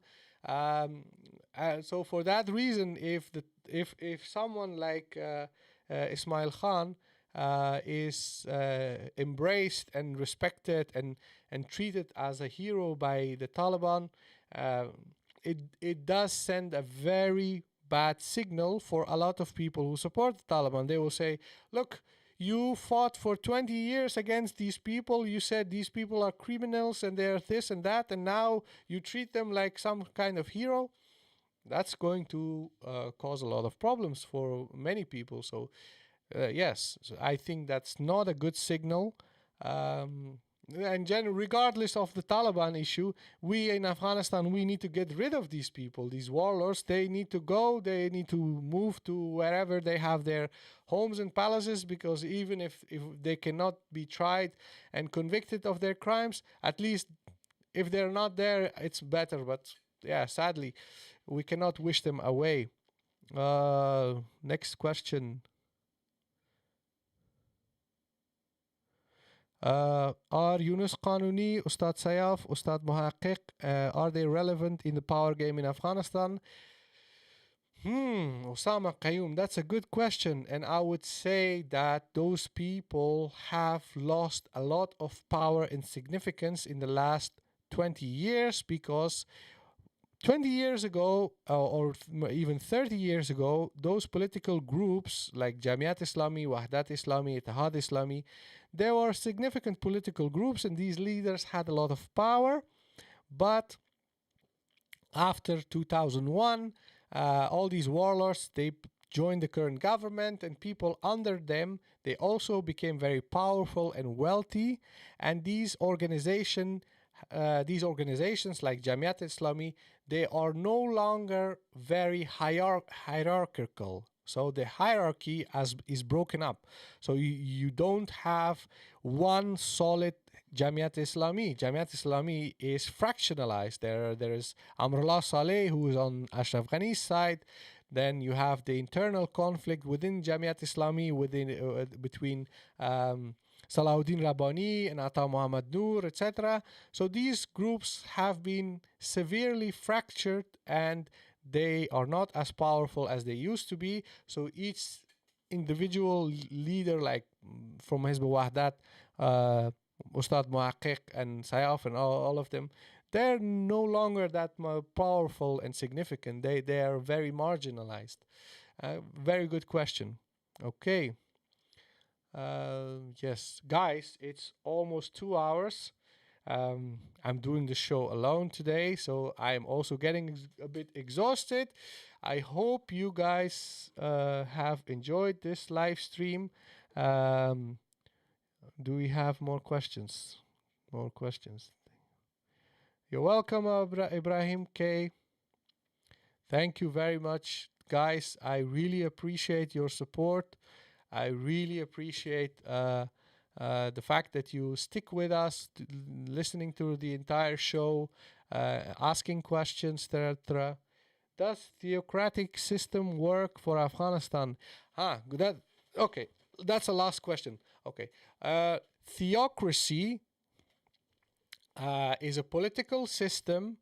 So for that reason, if someone like Ismail Khan is embraced and respected and treated as a hero by the Taliban, it does send a very bad signal for a lot of people who support the Taliban. They will say, look, you fought for 20 years against these people. You said these people are criminals and they're this and that, and now you treat them like some kind of hero. That's going to cause a lot of problems for many people. So yes, so I think that's not a good signal. And regardless of the Taliban issue, we in Afghanistan, we need to get rid of these people, these warlords. They need to go, they need to move to wherever they have their homes and palaces, because even if they cannot be tried and convicted of their crimes, at least if they're not there, it's better. But yeah, sadly, we cannot wish them away. Next question. Are Yunus Qanuni, Ustad Sayaf, Ustad Muhaqiq, are they relevant in the power game in Afghanistan? Osama Qayyum, that's a good question. And I would say that those people have lost a lot of power and significance in the last 20 years, because 20 years ago, or even 30 years ago, those political groups like Jamiat Islami, Wahdat Islami, Ittihad Islami, there were significant political groups, and these leaders had a lot of power. But after 2001, all these warlords, they joined the current government, and people under them, they also became very powerful and wealthy. And these organizations like Jamiat Islami, they are no longer very hierarchical. So the hierarchy is broken up. So you don't have one solid Jamiat Islami. Jamiat Islami is fractionalized. There is Amrullah Saleh, who is on Ashraf Ghani's side. Then you have the internal conflict within Jamiat Islami, between Salahuddin Rabbani and Ata Muhammad Noor, etc. So these groups have been severely fractured, and they are not as powerful as they used to be. So each individual leader, like from Hizb Wahdat, Ustad Muaqiq and Sayaf and all of them, they're no longer that powerful and significant. They are very marginalized. Very good question. Okay. Yes, guys, it's almost 2 hours. I'm doing the show alone today, so I'm also getting a bit exhausted. I hope you guys have enjoyed this live stream. Um, do we have more questions? More questions. You're welcome, Ibrahim K. Thank you very much, guys. I really appreciate your support. I really appreciate the fact that you stick with us, listening to the entire show, asking questions, etc. Does theocratic system work for Afghanistan? Okay, that's a last question. Okay, theocracy is a political system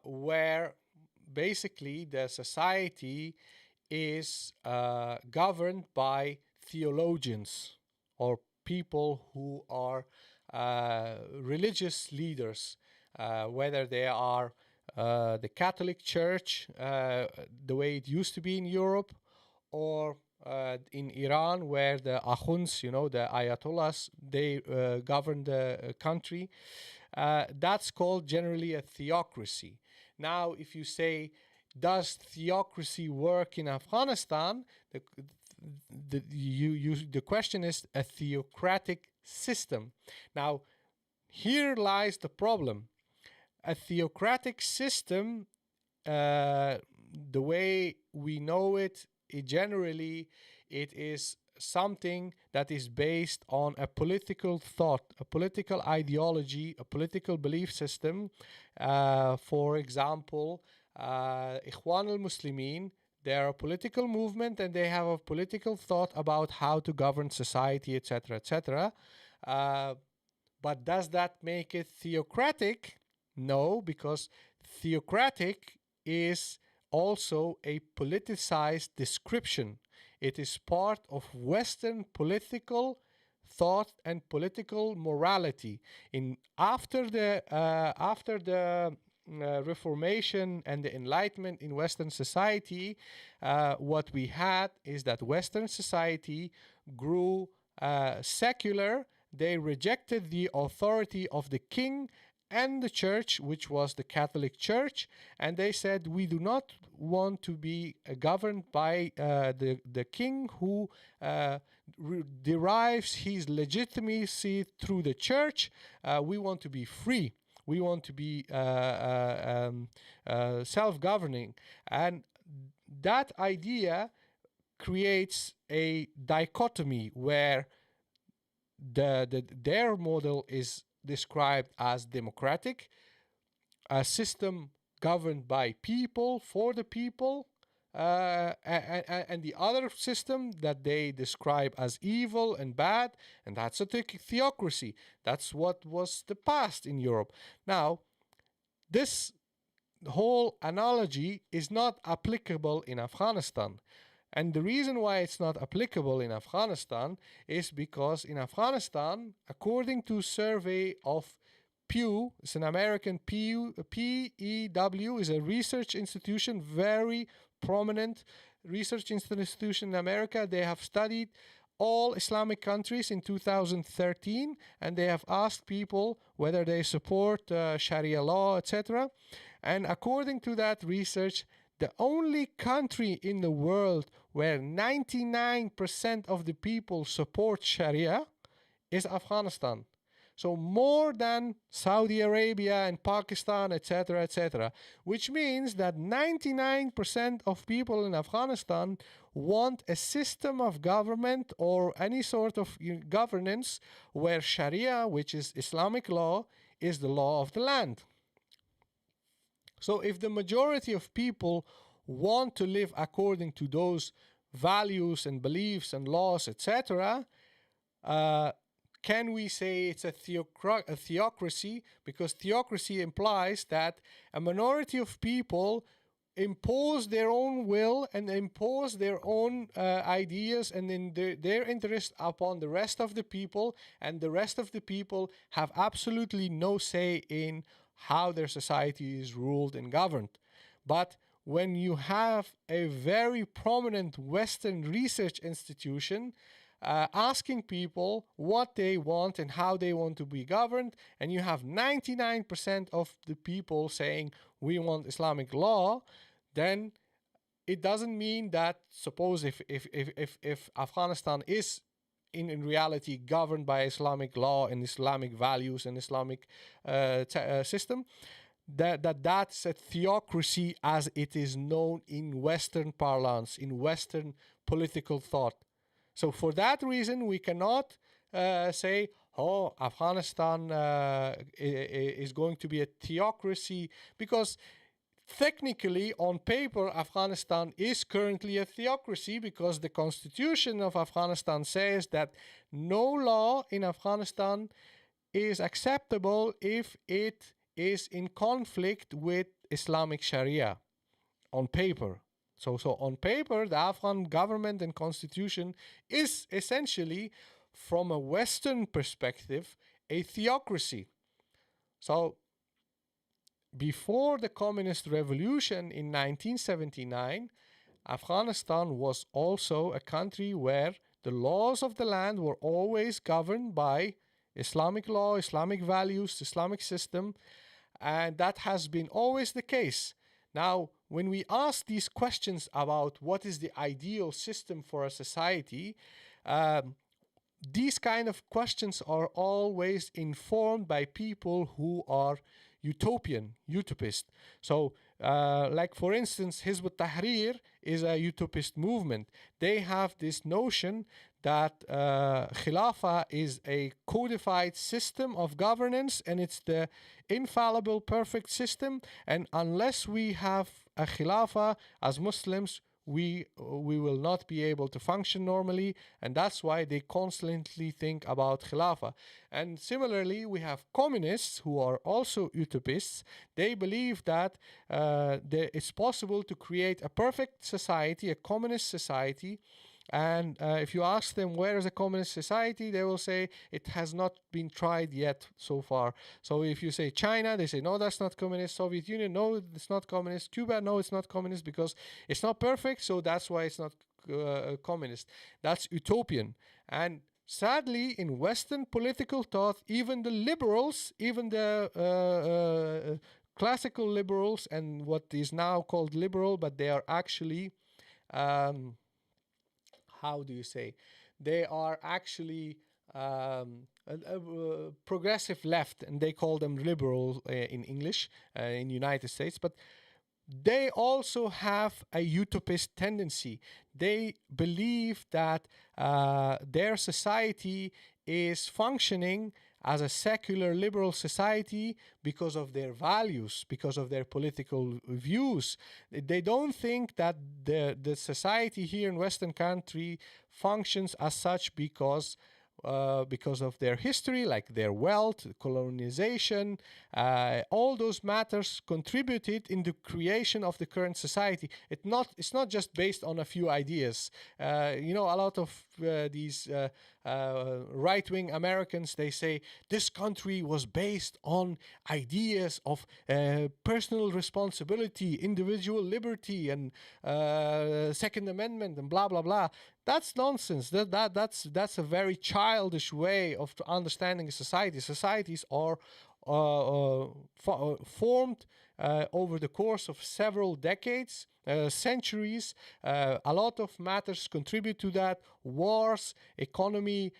where basically the society is governed by theologians or people who are religious leaders, whether they are the Catholic Church, the way it used to be in Europe, or in Iran, where the Akhunds, the Ayatollahs, they govern the country. That's called generally a theocracy. Now, if you say, does theocracy work in Afghanistan? The question is a theocratic system. Now, here lies the problem. A theocratic system, the way we know it, generally, it is something that is based on a political thought, a political ideology, a political belief system. For example, Ikhwan al-Muslimin, they're a political movement and they have a political thought about how to govern society, etc., etc. But does that make it theocratic? No, because theocratic is also a politicized description. It is part of Western political thought and political morality. After the Reformation and the Enlightenment in Western society, what we had is that Western society grew secular. They rejected the authority of the king and the church, which was the Catholic Church, and they said, we do not want to be governed by the king who derives his legitimacy through the church. We want to be free. We want to be self-governing. And that idea creates a dichotomy where their model is described as democratic, a system governed by people, for the people, and the other system that they describe as evil and bad, and that's a theocracy. That's what was the past in Europe. Now, this whole analogy is not applicable in Afghanistan. And the reason why it's not applicable in Afghanistan is because in Afghanistan, according to survey of Pew, it's an American PEW, is a research institution, very prominent research institution in America. They have studied all Islamic countries in 2013, and they have asked people whether they support Sharia law, etc. And according to that research, the only country in the world where 99% of the people support Sharia is Afghanistan. So more than Saudi Arabia and Pakistan, etc., etc., which means that 99% of people in Afghanistan want a system of government or any sort of governance where Sharia, which is Islamic law, is the law of the land. So if the majority of people want to live according to those values and beliefs and laws, etc., can we say it's a theocracy? Because theocracy implies that a minority of people impose their own will and impose their own ideas and in their interest upon the rest of the people, and the rest of the people have absolutely no say in how their society is ruled and governed. But when you have a very prominent Western research institution asking people what they want and how they want to be governed, and you have 99% of the people saying we want Islamic law, then it doesn't mean that, suppose if Afghanistan is in reality governed by Islamic law and Islamic values and Islamic system, that's a theocracy as it is known in Western parlance, in Western political thought. So for that reason, we cannot say, oh, Afghanistan is going to be a theocracy, because technically, on paper, Afghanistan is currently a theocracy, because the constitution of Afghanistan says that no law in Afghanistan is acceptable if it is in conflict with Islamic Sharia, on paper. So on paper, the Afghan government and constitution is essentially, from a Western perspective, a theocracy. So before the communist revolution in 1979, Afghanistan was also a country where the laws of the land were always governed by Islamic law, Islamic values, Islamic system, and that has been always the case. Now, when we ask these questions about what is the ideal system for a society, these kind of questions are always informed by people who are utopist. So, like for instance, Hizb ut-Tahrir is a utopist movement. They have this notion that Khilafah is a codified system of governance and it's the infallible, perfect system. And unless we have a Khilafah as Muslims, we will not be able to function normally, and that's why they constantly think about Khilafah. And similarly, we have communists who are also utopists. They believe that it's possible to create a perfect society, a communist society. And if you ask them where is a communist society, they will say it has not been tried yet so far. So if you say China, they say no, that's not communist. Soviet Union, no, it's not communist. Cuba, no, it's not communist because it's not perfect, so that's why it's not communist. That's utopian. And sadly, in Western political thought, even the liberals, even the classical liberals and what is now called liberal, but they are actually how do you say? They are actually progressive left, and they call them liberal in English in United States. But they also have a utopist tendency. They believe that their society is functioning as a secular liberal society because of their values, because of their political views. They don't think that the society here in Western country functions as such because of their history, like their wealth, colonization, all those matters contributed in the creation of the current society. It's not just based on a few ideas. A lot of these right-wing Americans, they say this country was based on ideas of personal responsibility, individual liberty, and Second Amendment, and blah blah blah. That's nonsense. That's a very childish way of understanding a society. Societies are formed over the course of several decades, centuries. A lot of matters contribute to that: wars, economy,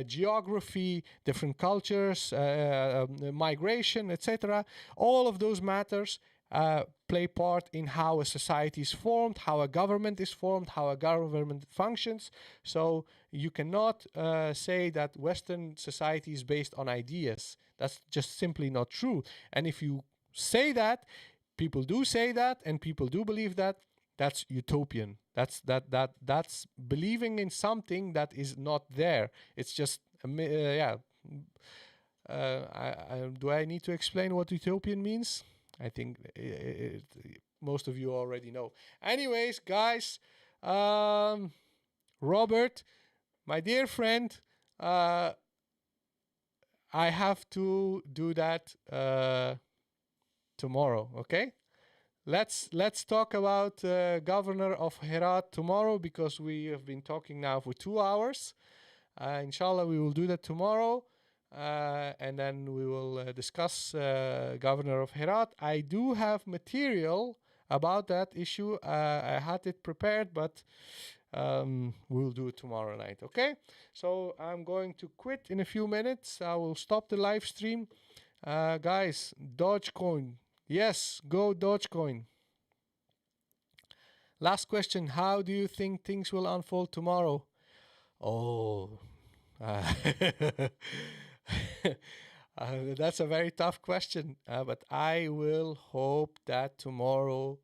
geography, different cultures, migration, etc. All of those matters play part in how a society is formed, how a government is formed, how a government functions. So you cannot say that Western society is based on ideas. That's just simply not true. And if you say that, people do say that, and people do believe that, that's utopian. That's believing in something that is not there. It's just do I need to explain what utopian means? I think most of you already know. Anyways, guys, Robert, my dear friend, I have to do that tomorrow. Okay, let's talk about governor of Herat tomorrow, because we have been talking now for 2 hours. Inshallah, we will do that tomorrow. And then we will discuss governor of Herat. I do have material about that issue. I had it prepared, but we'll do it tomorrow night. Okay, so I'm going to quit in a few minutes. I will stop the live stream. Guys, Dogecoin, yes, go Dogecoin. Last question: how do you think things will unfold tomorrow? Oh, uh, that's a very tough question, but I will hope that tomorrow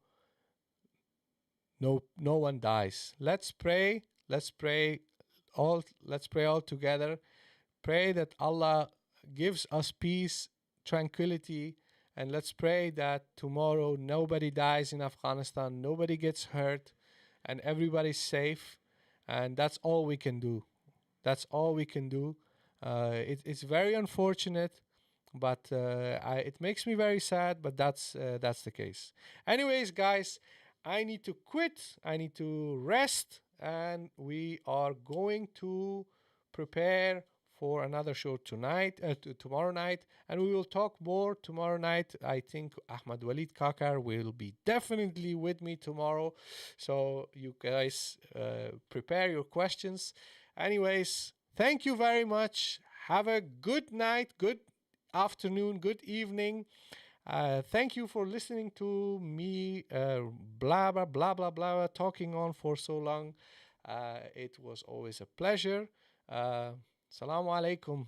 no one dies. Let's pray. Let's pray all. Let's pray all together. Pray that Allah gives us peace, tranquility, and let's pray that tomorrow nobody dies in Afghanistan, nobody gets hurt, and everybody's safe. And that's all we can do. That's all we can do. It's very unfortunate, but it makes me very sad. But that's the case. Anyways, guys, I need to quit. I need to rest, and we are going to prepare for another show tonight, tomorrow night, and we will talk more tomorrow night. I think Ahmad Walid Kakar will be definitely with me tomorrow, so you guys prepare your questions. Anyways, thank you very much. Have a good night, good afternoon, good evening. Thank you for listening to me blah, blah, blah, blah, blah, talking on for so long. It was always a pleasure. Assalamu alaikum.